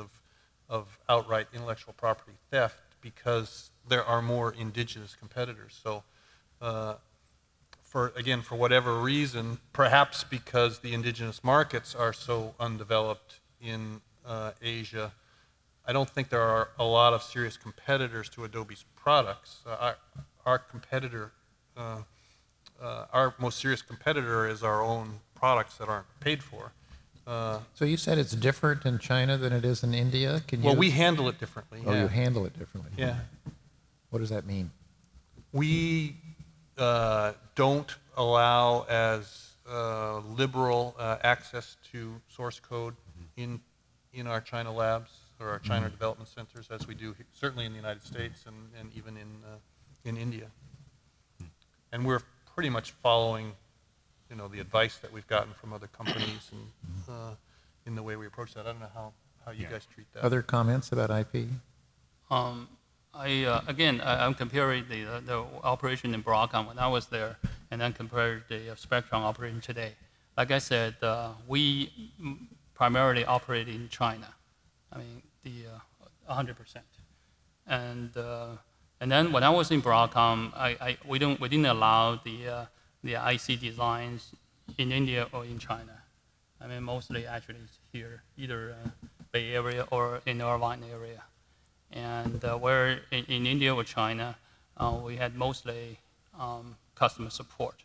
of outright intellectual property theft, because there are more indigenous competitors. So for whatever reason, perhaps because the indigenous markets are so undeveloped in Asia, I don't think there are a lot of serious competitors to Adobe's products. Our competitor, our most serious competitor is our own products that aren't paid for. So you said it's different in China than it is in India? Well, we handle it differently. Oh, you handle it differently. Yeah. What does that mean? We don't allow as liberal access to source code in our China labs or our China development centers as we do certainly in the United States and even in India. And we're pretty much following, the advice that we've gotten from other companies and in the way we approach that. I don't know how you guys treat that. Other comments about IP? I'm comparing the operation in Broadcom when I was there. and then compare the Spreadtrum operating today. Like I said, we primarily operate in China. I mean, 100%. And then when I was in Broadcom, we didn't allow the IC designs in India or in China. I mean, mostly actually it's here, either Bay Area or in Irvine area. And where in India or China, we had mostly customer support,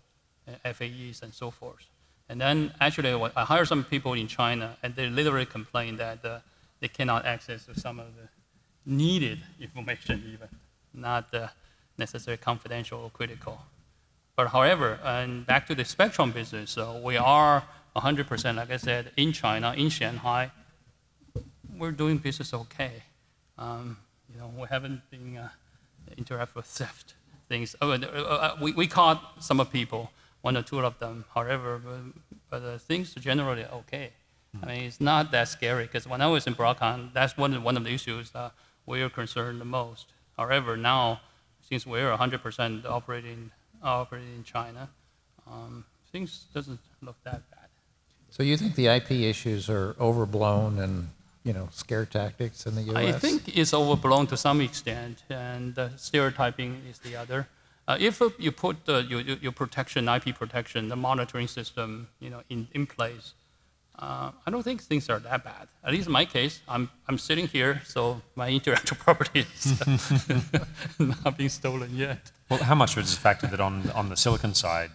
FAEs and so forth. And then actually I hired some people in China, and they literally complained that they cannot access some of the needed information even, not necessarily confidential or critical. But however, and back to the Spreadtrum business, we are 100%, like I said, in China, in Shanghai. We're doing business okay. We haven't been interact with theft things. We caught some people, 1 or 2 of them. However, but things are generally okay. I mean, it's not that scary, because when I was in Broadcom, that's one of the issues we are concerned the most. However, now, since we're 100% operating in China, things doesn't look that bad. So you think the IP issues are overblown and scare tactics in the U.S.? I think it's overblown to some extent, and stereotyping is the other. If you put your protection, IP protection, the monitoring system, in place, I don't think things are that bad. At least in my case, I'm sitting here, so my intellectual property is not being stolen yet. Well, how much is the fact that on the silicon side,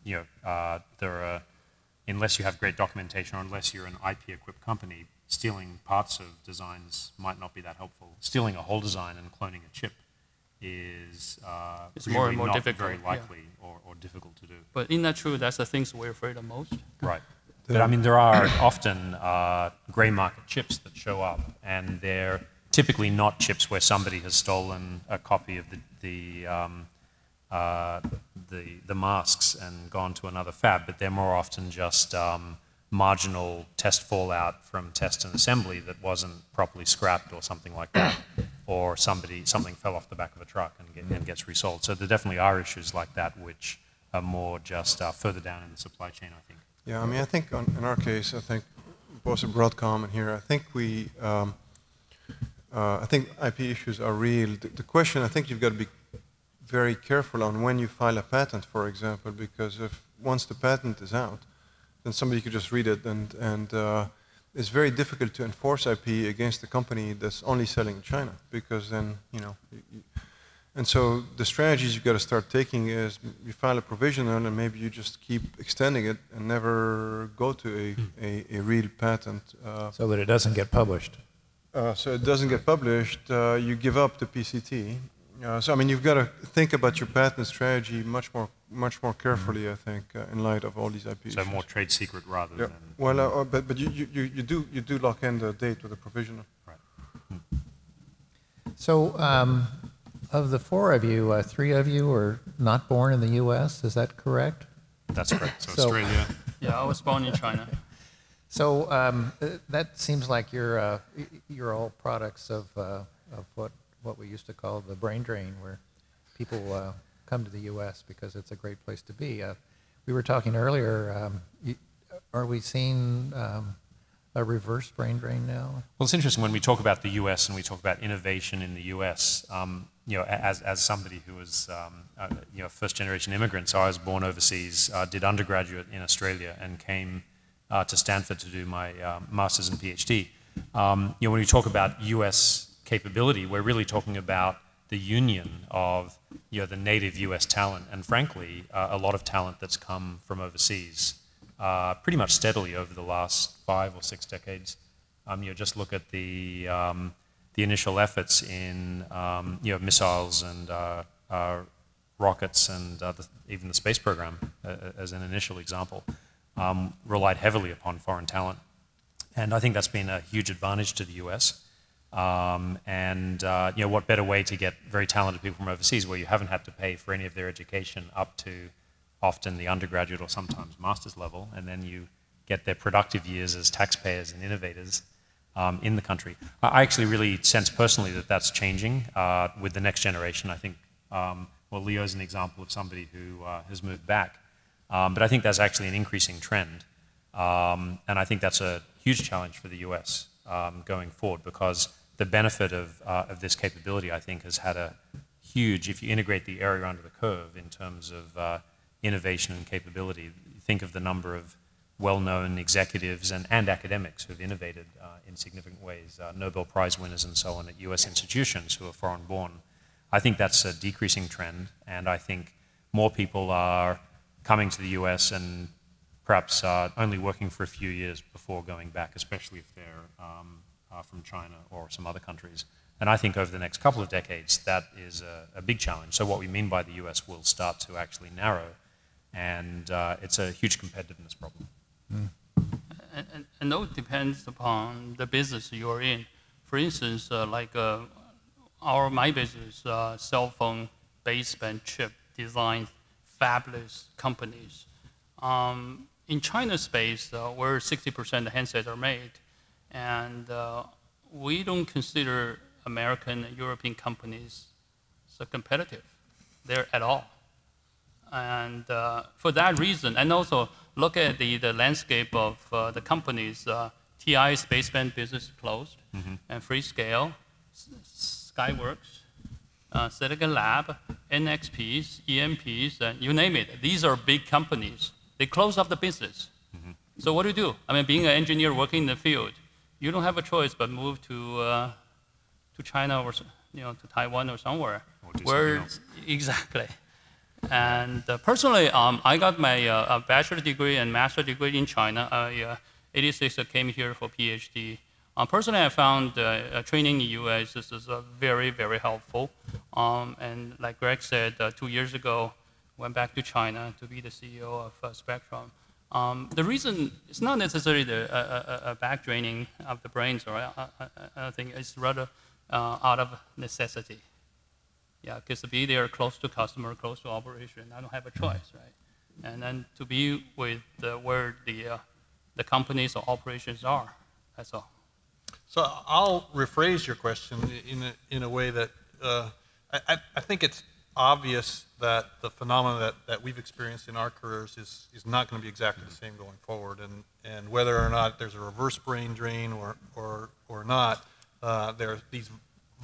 there are, unless you have great documentation or unless you're an IP-equipped company, stealing parts of designs might not be that helpful. Stealing a whole design and cloning a chip is it's really more and more not difficult, very likely or difficult to do. But isn't that true? That's the things we're afraid of most. Right. But I mean, there are often gray market chips that show up, and they're typically not chips where somebody has stolen a copy of the masks and gone to another fab, but they're more often just marginal test fallout from test and assembly that wasn't properly scrapped or something like that, or something fell off the back of a truck and gets resold. So there definitely are issues like that which are more just further down in the supply chain, I think. Yeah, I mean, I think in our case, I think both at Broadcom and here, I think I think IP issues are real. The question, I think you've got to be very careful on when you file a patent, for example, because once the patent is out, then somebody could just read it, and it's very difficult to enforce IP against a company that's only selling in China, because then, and so the strategies you've got to start taking is you file a provisional and maybe you just keep extending it and never go to a real patent. So that it doesn't get published. So it doesn't get published, you give up the PCT. So I mean, you've got to think about your patent strategy much more carefully, I think, in light of all these IP issues. So more trade secret rather than... Well, but you do lock in the date with a provisional. Right. So of the 4 of you, 3 of you were not born in the U.S., is that correct? That's correct. So Australia... Yeah, I was born in China. So that seems like you're all products of what we used to call the brain drain, where people come to the U.S. because it's a great place to be. We were talking earlier, are we seeing a reverse brain drain now? Well, it's interesting when we talk about the U.S. and we talk about innovation in the U.S., as somebody who was, first-generation immigrant, so I was born overseas, did undergraduate in Australia and came to Stanford to do my master's and PhD. When we talk about U.S. capability, we're really talking about the union of the native U.S. talent and, frankly, a lot of talent that's come from overseas pretty much steadily over the last 5 or 6 decades. Just look at the initial efforts in missiles and rockets and even the space program as an initial example. Relied heavily upon foreign talent. And I think that's been a huge advantage to the US. What better way to get very talented people from overseas where you haven't had to pay for any of their education up to often the undergraduate or sometimes master's level, and then you get their productive years as taxpayers and innovators in the country. I actually really sense personally that that's changing with the next generation. I think well, Leo's an example of somebody who has moved back. But I think that's actually an increasing trend. And I think that's a huge challenge for the US going forward, because the benefit of this capability, I think, has had a huge, if you integrate the area under the curve in terms of innovation and capability, think of the number of well-known executives and academics who have innovated in significant ways, Nobel Prize winners and so on at US institutions who are foreign-born. I think that's a decreasing trend, and I think more people are coming to the US and perhaps only working for a few years before going back, especially if they're from China or some other countries. And I think over the next couple of decades, that is a big challenge. So what we mean by the US will start to actually narrow, and it's a huge competitiveness problem. Mm. And that depends upon the business you're in. For instance, my business, cell phone baseband chip design fabless companies. In China space, where 60% of handsets are made, and we don't consider American and European companies so competitive there at all. And for that reason, and also look at the landscape of the companies. TI's baseband business closed, and Freescale, Skyworks, Silicon Lab, NXPs, EMPs, and you name it. These are big companies. They close up the business. So what do? I mean, being an engineer working in the field, you don't have a choice but move to China or to Taiwan or somewhere. Or do something else. Exactly. And personally, I got my bachelor's degree and master's degree in China. '86, I came here for PhD. Personally, I found training in the US is very, very helpful. And like Greg said, 2 years ago, went back to China to be the CEO of Spreadtrum. The reason it's not necessarily a back draining of the brains, or I think it's rather out of necessity. Yeah, because to be there close to customer, close to operation, I don't have a choice, right? And then to be with where the companies or operations are, that's all. So I'll rephrase your question in a way that I think it's obvious that the phenomena that we've experienced in our careers is not going to be exactly the same going forward, and whether or not there's a reverse brain drain or not, there are these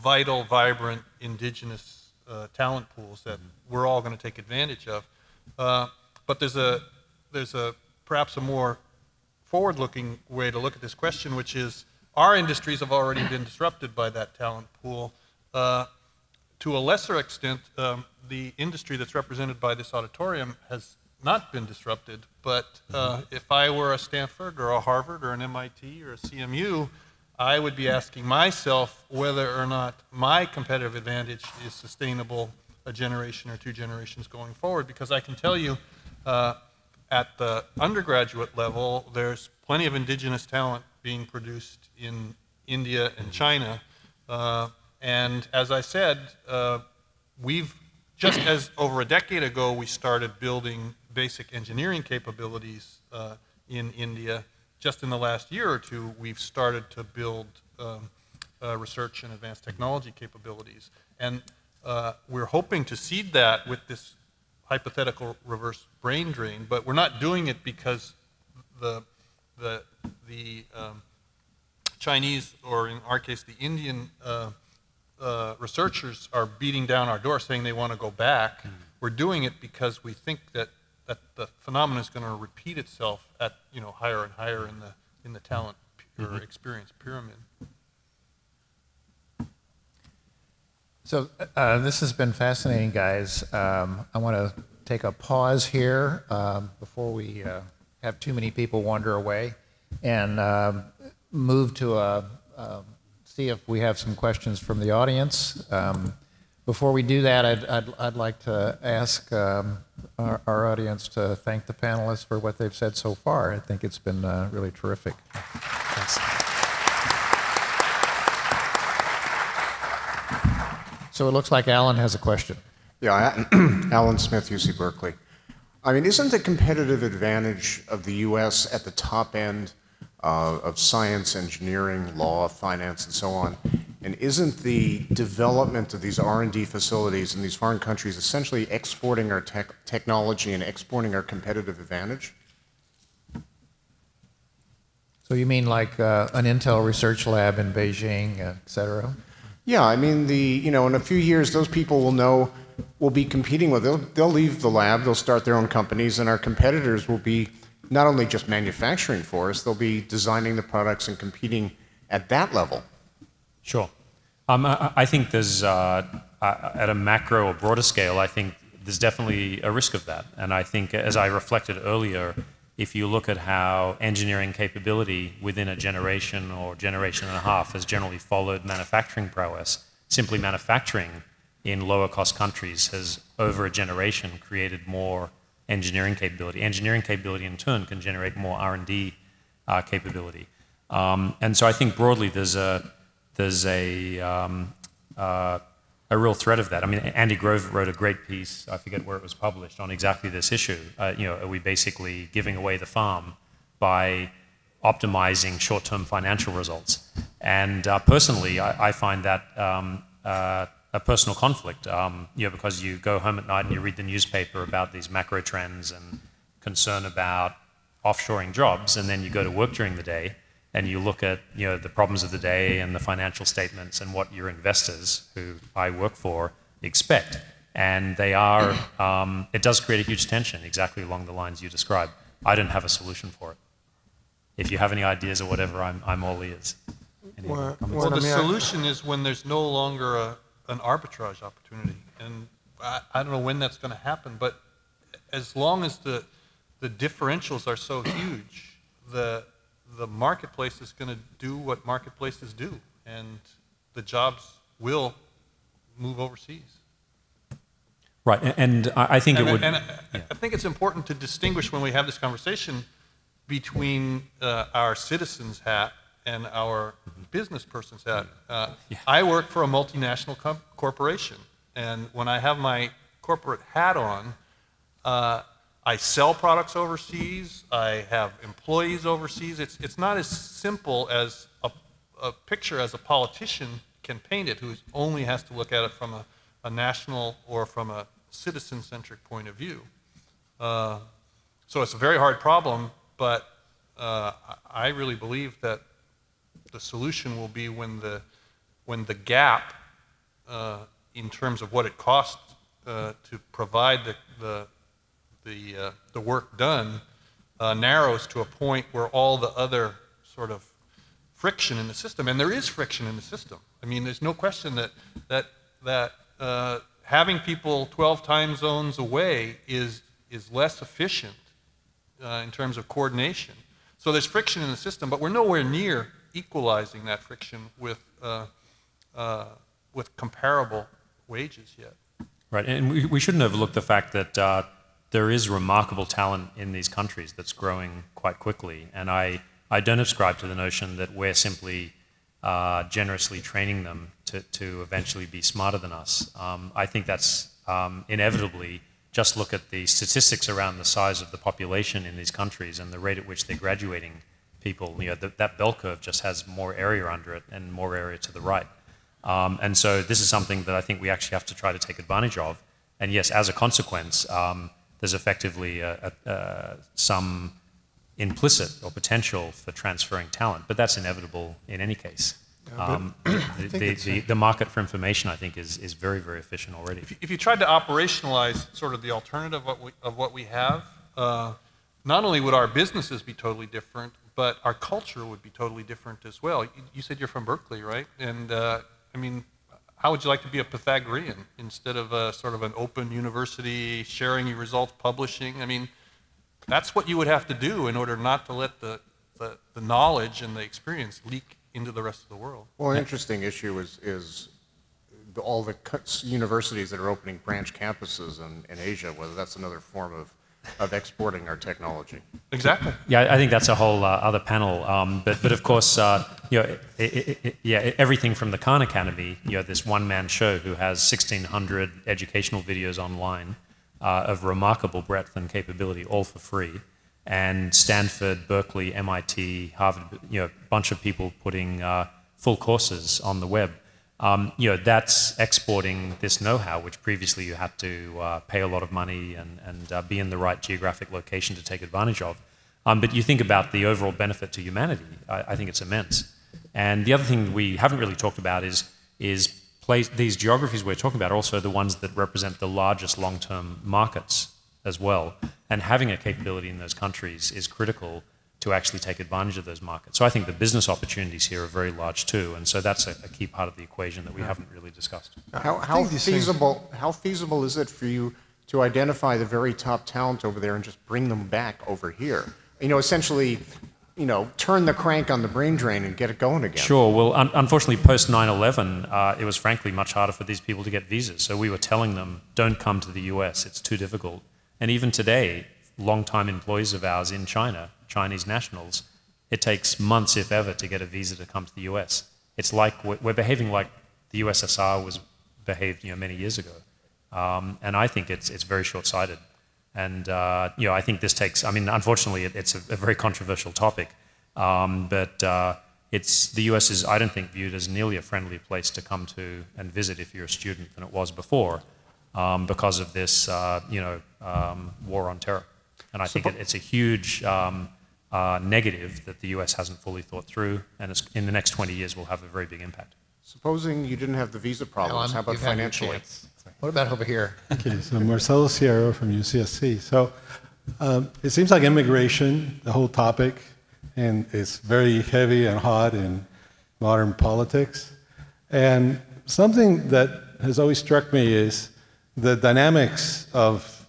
vital, vibrant, indigenous talent pools that we're all going to take advantage of. But there's perhaps a more forward-looking way to look at this question, which is our industries have already been disrupted by that talent pool. To a lesser extent, the industry that's represented by this auditorium has not been disrupted, but if I were a Stanford or a Harvard or an MIT or a CMU, I would be asking myself whether or not my competitive advantage is sustainable a generation or 2 generations going forward, because I can tell you at the undergraduate level, there's plenty of indigenous talent being produced in India and China. And as I said, just as over a decade ago, we started building basic engineering capabilities in India, just in the last year or two, we've started to build research and advanced technology capabilities. And we're hoping to seed that with this hypothetical reverse brain drain, but we're not doing it because the Chinese, or in our case, the Indian researchers are beating down our door saying they want to go back. We're doing it because we think that the phenomenon is going to repeat itself at higher and higher in the talent or experience pyramid. So this has been fascinating, guys. I want to take a pause here before we have too many people wander away, and move to see if we have some questions from the audience. Before we do that, I'd like to ask our audience to thank the panelists for what they've said so far. I think it's been really terrific. Thanks. So it looks like Alan has a question. Yeah, Alan Smith, UC Berkeley. I mean, isn't the competitive advantage of the U.S. at the top end of science, engineering, law, finance, and so on, And isn't the development of these R&D facilities in these foreign countries essentially exporting our technology and exporting our competitive advantage? So you mean like an Intel research lab in Beijing, et cetera? Yeah, I mean, in a few years, those people will be competing with, they'll leave the lab, they'll start their own companies, and our competitors will be not only just manufacturing for us, they'll be designing the products and competing at that level. Sure. I think there's, at a macro or broader scale, I think there's definitely a risk of that. And I think, as I reflected earlier, if you look at how engineering capability within a generation or generation and a half has generally followed manufacturing prowess, simply manufacturing in lower cost countries has, over a generation, created more engineering capability. Engineering capability, in turn, can generate more R&D capability. And so I think broadly there's a real threat of that. I mean, Andy Grove wrote a great piece, I forget where it was published, on exactly this issue. Are we basically giving away the farm by optimizing short-term financial results? And personally, I find that a personal conflict, because you go home at night and you read the newspaper about these macro trends and concern about offshoring jobs, and then you go to work during the day and you look at the problems of the day and the financial statements and what your investors, who I work for, expect. And they are, it does create a huge tension, exactly along the lines you described. I don't have a solution for it. If you have any ideas or whatever, I'm all ears. Well, the solution is when there's no longer an arbitrage opportunity. And I don't know when that's going to happen, but as long as the differentials are so huge, the marketplace is going to do what marketplaces do, and the jobs will move overseas. Right, and I think it would... And I think it's important to distinguish when we have this conversation between our citizen's hat and our business person's hat. I work for a multinational corporation, and when I have my corporate hat on, I sell products overseas, I have employees overseas. It's not as simple as a picture as a politician can paint it, who only has to look at it from a national or from a citizen-centric point of view. So it's a very hard problem, but I really believe that the solution will be when the gap in terms of what it costs to provide the work done narrows to a point where all the other sort of friction in the system, and there is friction in the system. I mean, there's no question that having people 12 time zones away is less efficient in terms of coordination. So there's friction in the system, but we're nowhere near equalizing that friction with comparable wages yet. Right, and we shouldn't overlook the fact that there is remarkable talent in these countries that's growing quite quickly, and I don't subscribe to the notion that we're simply generously training them to eventually be smarter than us. I think that's inevitably, just look at the statistics around the size of the population in these countries and the rate at which they're graduating people. That bell curve just has more area under it and more area to the right. And so this is something that I think we actually have to try to take advantage of. And yes, as a consequence, there's effectively some implicit or potential for transferring talent, but that's inevitable in any case. The market for information, I think, is very, very efficient already. If you tried to operationalize sort of the alternative of what we have, not only would our businesses be totally different, but our culture would be totally different as well. You said you're from Berkeley, right? And I mean, how would you like to be a Pythagorean instead of a sort of an open university, sharing your results, publishing? I mean, that's what you would have to do in order not to let the knowledge and the experience leak into the rest of the world. Well, an interesting issue is all the universities that are opening branch campuses in Asia, whether that's another form of exporting our technology. Exactly. Yeah, I think that's a whole other panel. But of course, everything from the Khan Academy, this one-man show who has 1,600 educational videos online of remarkable breadth and capability, all for free. And Stanford, Berkeley, MIT, Harvard, a bunch of people putting full courses on the web. That's exporting this know-how, which previously you had to pay a lot of money and be in the right geographic location to take advantage of. But you think about the overall benefit to humanity, I think it's immense. And the other thing we haven't really talked about is these geographies we're talking about are also the ones that represent the largest long-term markets as well. And having a capability in those countries is critical to actually take advantage of those markets. So I think the business opportunities here are very large too, and so that's a key part of the equation that we haven't really discussed. How feasible is it for you to identify the very top talent over there and just bring them back over here? Essentially, turn the crank on the brain drain and get it going again. Sure. Well, unfortunately, post 9/11, it was frankly much harder for these people to get visas. So we were telling them, don't come to the US, it's too difficult. And even today, long-time employees of ours in China, Chinese nationals, it takes months, if ever, to get a visa to come to the US. It's like we're behaving like the USSR was behaved many years ago. And I think it's very short-sighted. And I think this takes, unfortunately, it's a very controversial topic, but the US is, I don't think, viewed as nearly a friendly place to come to and visit if you're a student than it was before, because of this, war on terror. And I think it's a huge negative that the US hasn't fully thought through, and in the next 20 years will have a very big impact. Supposing you didn't have the visa problems, how about financially? What about over here? Okay, so Marcelo Sierra from UCSC. So it seems like immigration, the whole topic, and it's very heavy and hot in modern politics. And something that has always struck me is the dynamics of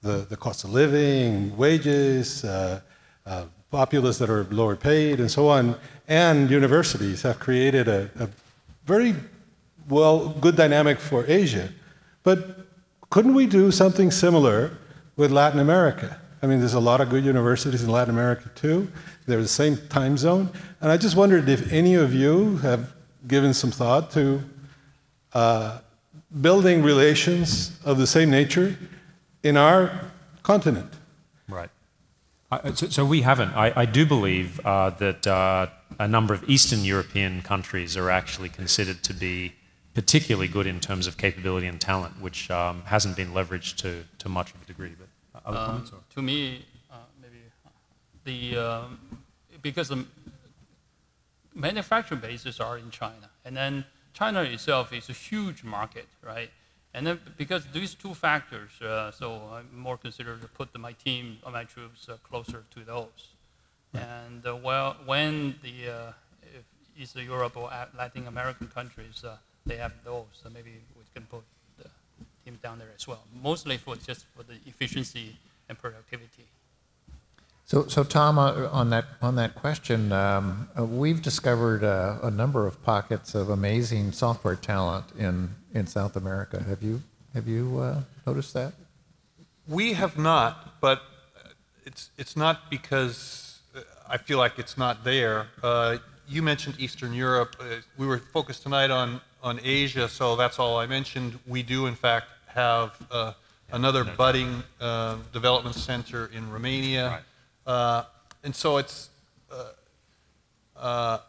the cost of living, wages, populace that are lower paid, and so on, and universities have created a very good dynamic for Asia. But couldn't we do something similar with Latin America? There's a lot of good universities in Latin America too. They're the same time zone. And I just wondered if any of you have given some thought to building relations of the same nature in our continent. Right. So we haven't. I do believe that a number of Eastern European countries are actually considered to be particularly good in terms of capability and talent, which hasn't been leveraged to much of a degree. But other comments? To me, maybe because the manufacturing bases are in China, and then China itself is a huge market, right? And then because these two factors, so I'm more considered to put my team, my troops closer to those. And when the Eastern Europe or Latin American countries, they have those, so maybe we can put the team down there as well. Mostly for the efficiency and productivity. So Tom, on that question, we've discovered a number of pockets of amazing software talent in South America. Have you noticed that? We have not, but it's not because I feel like it's not there. You mentioned Eastern Europe. We were focused tonight on Asia, so that's all I mentioned. We do, in fact, have another budding development center in Romania. Right. And so it's, I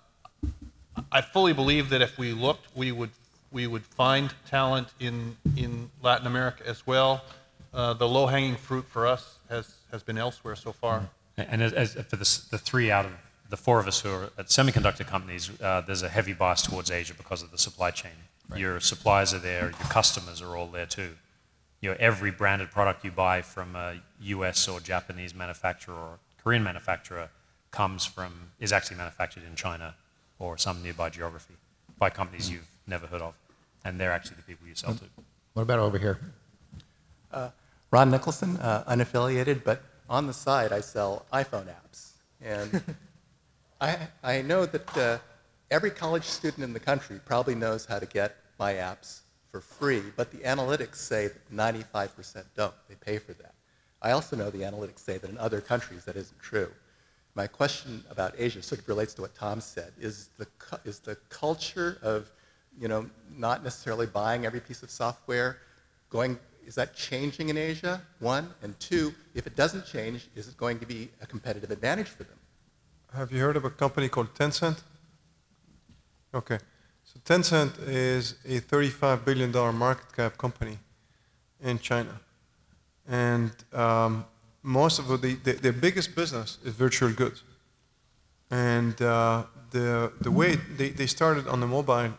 fully believe that if we looked, we would find talent in Latin America as well. The low-hanging fruit for us has been elsewhere so far. And as for the three out of the four of us who are at semiconductor companies, there's a heavy bias towards Asia because of the supply chain. Right. Your suppliers are there, your customers are all there too. Every branded product you buy from a US or Japanese manufacturer or Korean manufacturer is actually manufactured in China or some nearby geography by companies you've never heard of. And they're actually the people you sell to. What about over here? Ron Nicholson, unaffiliated, but on the side I sell iPhone apps. And I know that every college student in the country probably knows how to get my apps for free, but the analytics say that 95% don't. They pay for that. I also know the analytics say that in other countries that isn't true. My question about Asia sort of relates to what Tom said. Is the culture of, not necessarily buying every piece of software is that changing in Asia, one? And two, if it doesn't change, is it going to be a competitive advantage for them? Have you heard of a company called Tencent? Okay. So Tencent is a $35 billion market cap company in China. And most of their biggest business is virtual goods. And the way they started on the mobile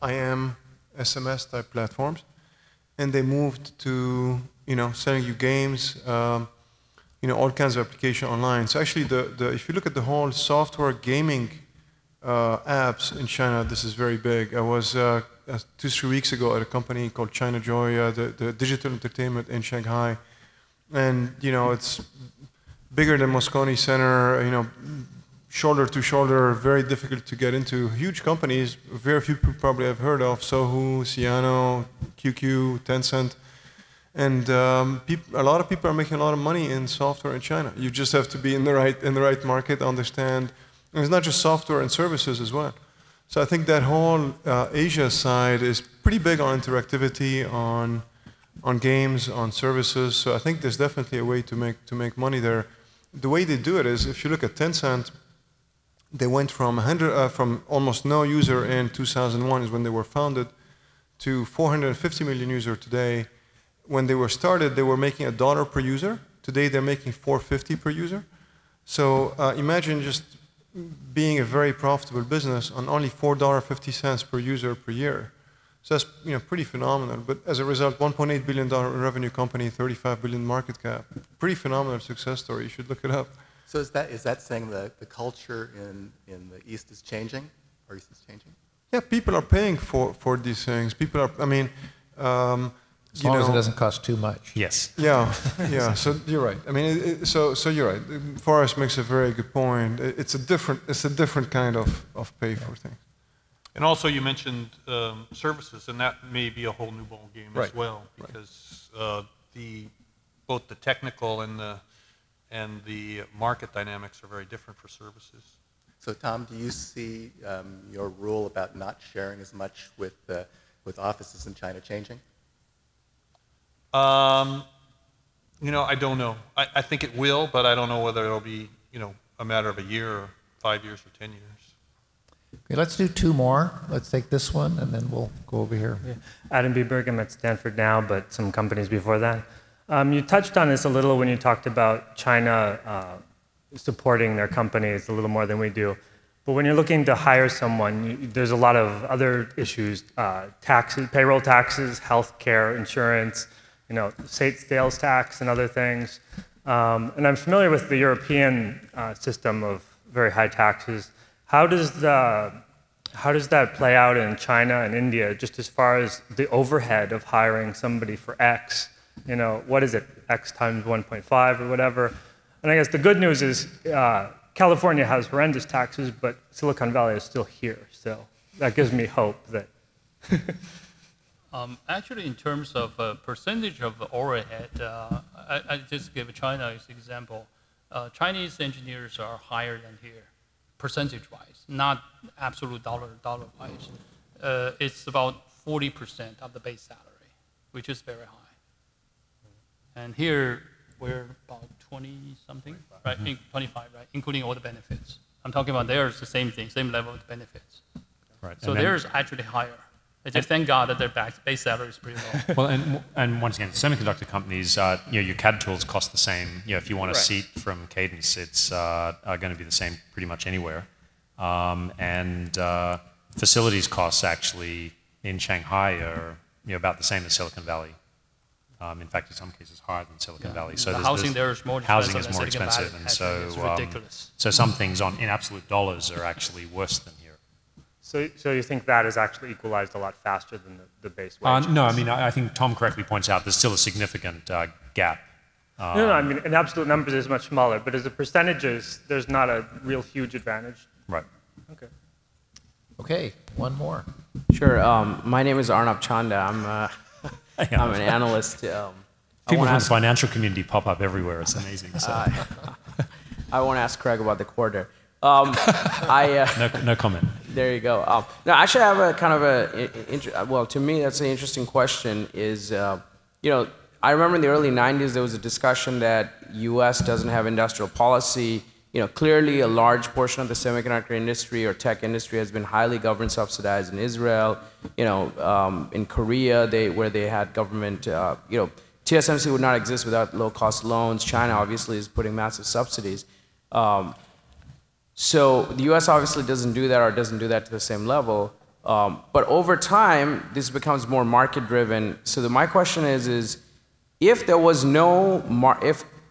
IM, SMS type platforms, and they moved to selling you games, all kinds of application online. So actually, if you look at the whole software gaming apps in China, this is very big. I was 2-3 weeks ago at a company called China Joy, the digital entertainment in Shanghai, and it's bigger than Moscone Center. Shoulder to shoulder, very difficult to get into. Huge companies, very few people probably have heard of: Sohu, Ciano, QQ, Tencent. And a lot of people are making a lot of money in software in China. You just have to be in the right market, understand. And it's not just software and services as well. So I think that whole Asia side is pretty big on interactivity, on games, on services. So I think there's definitely a way to make money there. The way they do it is, if you look at Tencent, they went from almost no user in 2001 is when they were founded to 450 million users today. When they were started, they were making $1 per user. Today, they're making $4.50 per user. So imagine just being a very profitable business on only $4.50 per user per year. So that's pretty phenomenal. But as a result, $1.8 billion revenue company, $35 billion market cap. Pretty phenomenal success story. You should look it up. So is that saying the culture in the East is changing, or East is changing? Yeah, people are paying for these things. People are, as long as it doesn't cost too much. Yes. Yeah, yeah. So you're right. So you're right. Forrest makes a very good point. It's a different kind of pay for things. And also, you mentioned services, and that may be a whole new ball game as well, because both the technical and the market dynamics are very different for services. So Tom, do you see your rule about not sharing as much with offices in China changing? I don't know. I think it will, but I don't know whether it'll be, a matter of a year or 5 years or 10 years. Okay, let's do 2 more. Let's take this one, and then we'll go over here. Yeah. Adam B. Berg, I'm at Stanford now, but some companies before that. You touched on this a little when you talked about China supporting their companies a little more than we do. But when you're looking to hire someone, there's a lot of other issues: taxes, payroll taxes, healthcare, insurance, sales tax, and other things. And I'm familiar with the European system of very high taxes. How does that play out in China and India, just as far as the overhead of hiring somebody for X? What is it, X times 1.5 or whatever? And I guess the good news is California has horrendous taxes, but Silicon Valley is still here. So that gives me hope that. Actually, in terms of percentage of overhead, I just give China as an example. Chinese engineers are higher than here, percentage-wise, not absolute dollar-wise. It's about 40% of the base salary, which is very high. And here, we're about 20-something, right? 25, right? Including all the benefits. I'm talking about there's the same thing, same level of benefits. Right. So theirs actually higher. Just thank God that their base salary is pretty low. Well, and once again, semiconductor companies, your CAD tools cost the same. You know, if you want a seat from Cadence, it's going to be the same pretty much anywhere. And facilities costs actually in Shanghai are about the same as Silicon Valley. In fact, in some cases, higher than Silicon Valley. So the housing there is more expensive. Housing is more expensive, and so it's ridiculous. So some things in absolute dollars are actually worse than here. So you think that is actually equalized a lot faster than the base wage? No, I mean, I think Tom correctly points out there's still a significant gap. No, I mean, in absolute numbers, it's much smaller, but as a percentages, there's not a real huge advantage. Right. Okay. Okay, one more. Sure. My name is Arnab Chanda. I'm an analyst. People from the financial community pop up everywhere. It's amazing. So. I want to ask Craig about the quarter. No comment. There you go. No, actually, I have a kind of well, to me, that's an interesting question. I remember in the early 90s there was a discussion that U.S. doesn't have industrial policy, clearly a large portion of the semiconductor industry or tech industry has been highly government subsidized in Israel, in Korea, where they had government, TSMC would not exist without low-cost loans. China obviously is putting massive subsidies. So the US obviously doesn't do that or doesn't do that to the same level. But over time, this becomes more market-driven. So my question is if there was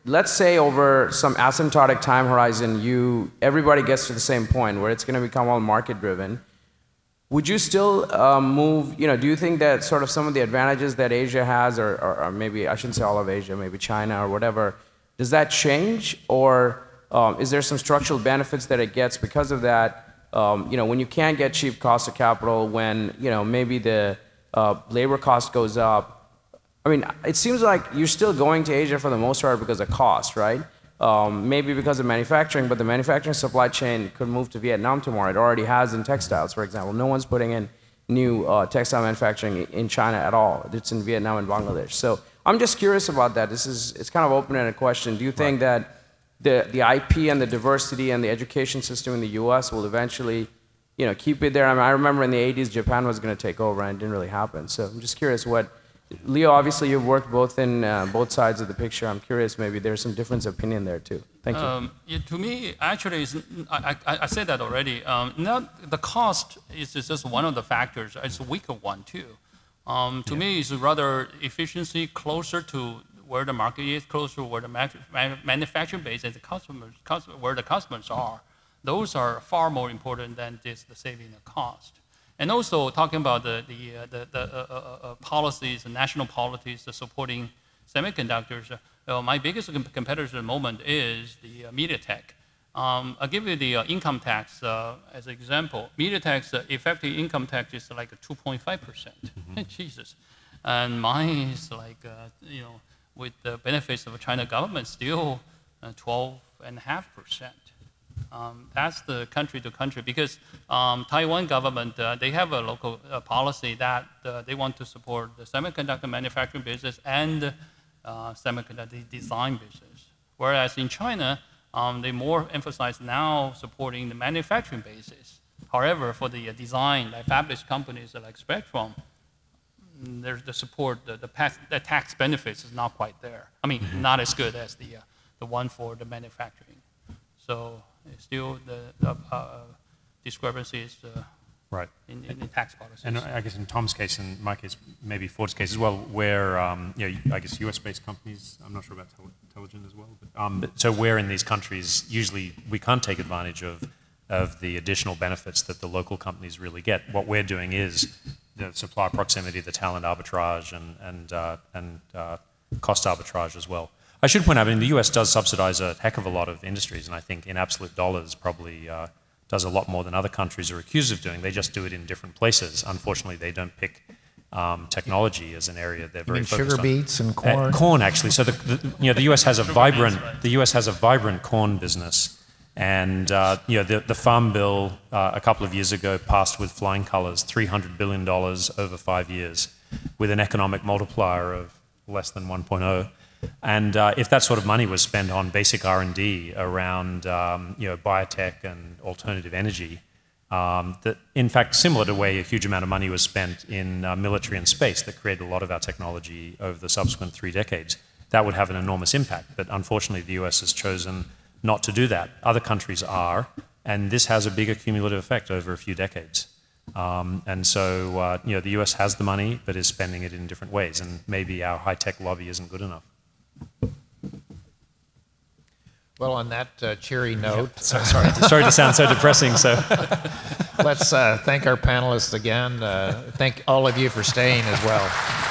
let's say over some asymptotic time horizon, everybody gets to the same point where it's going to become all market-driven, would you still move, do you think that sort of some of the advantages that Asia has, or maybe, I shouldn't say all of Asia, maybe China or whatever, does that change? Or is there some structural benefits that it gets because of that? When you can't get cheap cost of capital, when, maybe the labor cost goes up, I mean, it seems like you're still going to Asia for the most part because of cost, right? Maybe because of manufacturing, but the manufacturing supply chain could move to Vietnam tomorrow. It already has in textiles, for example. No one's putting in new textile manufacturing in China at all. It's in Vietnam and Bangladesh. So I'm just curious about that. It's kind of open-ended question. Do you think that the IP and the diversity and the education system in the US will eventually, keep it there? I mean, I remember in the 80s, Japan was going to take over and it didn't really happen. So I'm just curious Leo, obviously you've worked both in both sides of the picture. I'm curious, maybe there's some difference of opinion there too. Thank you. To me, actually, I said that already. The cost is just one of the factors. It's a weaker one too. To me, it's rather efficiency closer to where the market is, closer to where the manufacturing base and where the customers are. Those are far more important than just the saving the cost. And also talking about the policies, the national policies, the supporting semiconductors. My biggest competitor at the moment is the MediaTek. I'll give you the income tax as an example. MediaTek's effective income tax is like 2.5%. Jesus, and mine is like with the benefits of the China government, still 12.5%. That's the country to country because Taiwan government, they have a local policy that they want to support the semiconductor manufacturing business and semiconductor design business. Whereas in China, they more emphasize now supporting the manufacturing basis. However, for the design, like fabless companies like Spreadtrum, there's the support, the tax benefits is not quite there. I mean, not as good as the one for the manufacturing. So still the discrepancies right. in tax policies. And I guess in Tom's case, and my case, maybe Ford's case as well, where I guess US-based companies, I'm not sure about Telegent as well, but so where in these countries, usually we can't take advantage of the additional benefits that the local companies really get. What we're doing is the supply proximity, the talent arbitrage, and cost arbitrage as well. I should point out, the US does subsidize a heck of a lot of industries, and I think in absolute dollars probably does a lot more than other countries are accused of doing. They just do it in different places. Unfortunately, they don't pick technology as an area they're very focused on. Sugar beets and corn? Corn, actually. So the US has a vibrant corn business. And the Farm Bill a couple of years ago passed with flying colors, $300 billion over 5 years, with an economic multiplier of less than 1.0. And if that sort of money was spent on basic R&D around biotech and alternative energy, that in fact similar to the way a huge amount of money was spent in military and space that created a lot of our technology over the subsequent 3 decades, that would have an enormous impact. But unfortunately, the US has chosen not to do that. Other countries are, and this has a bigger cumulative effect over a few decades. And so the US has the money, but is spending it in different ways, and maybe our high-tech lobby isn't good enough. Well, on that cheery note, sorry to sound so depressing. So let's thank our panelists again. Thank all of you for staying as well.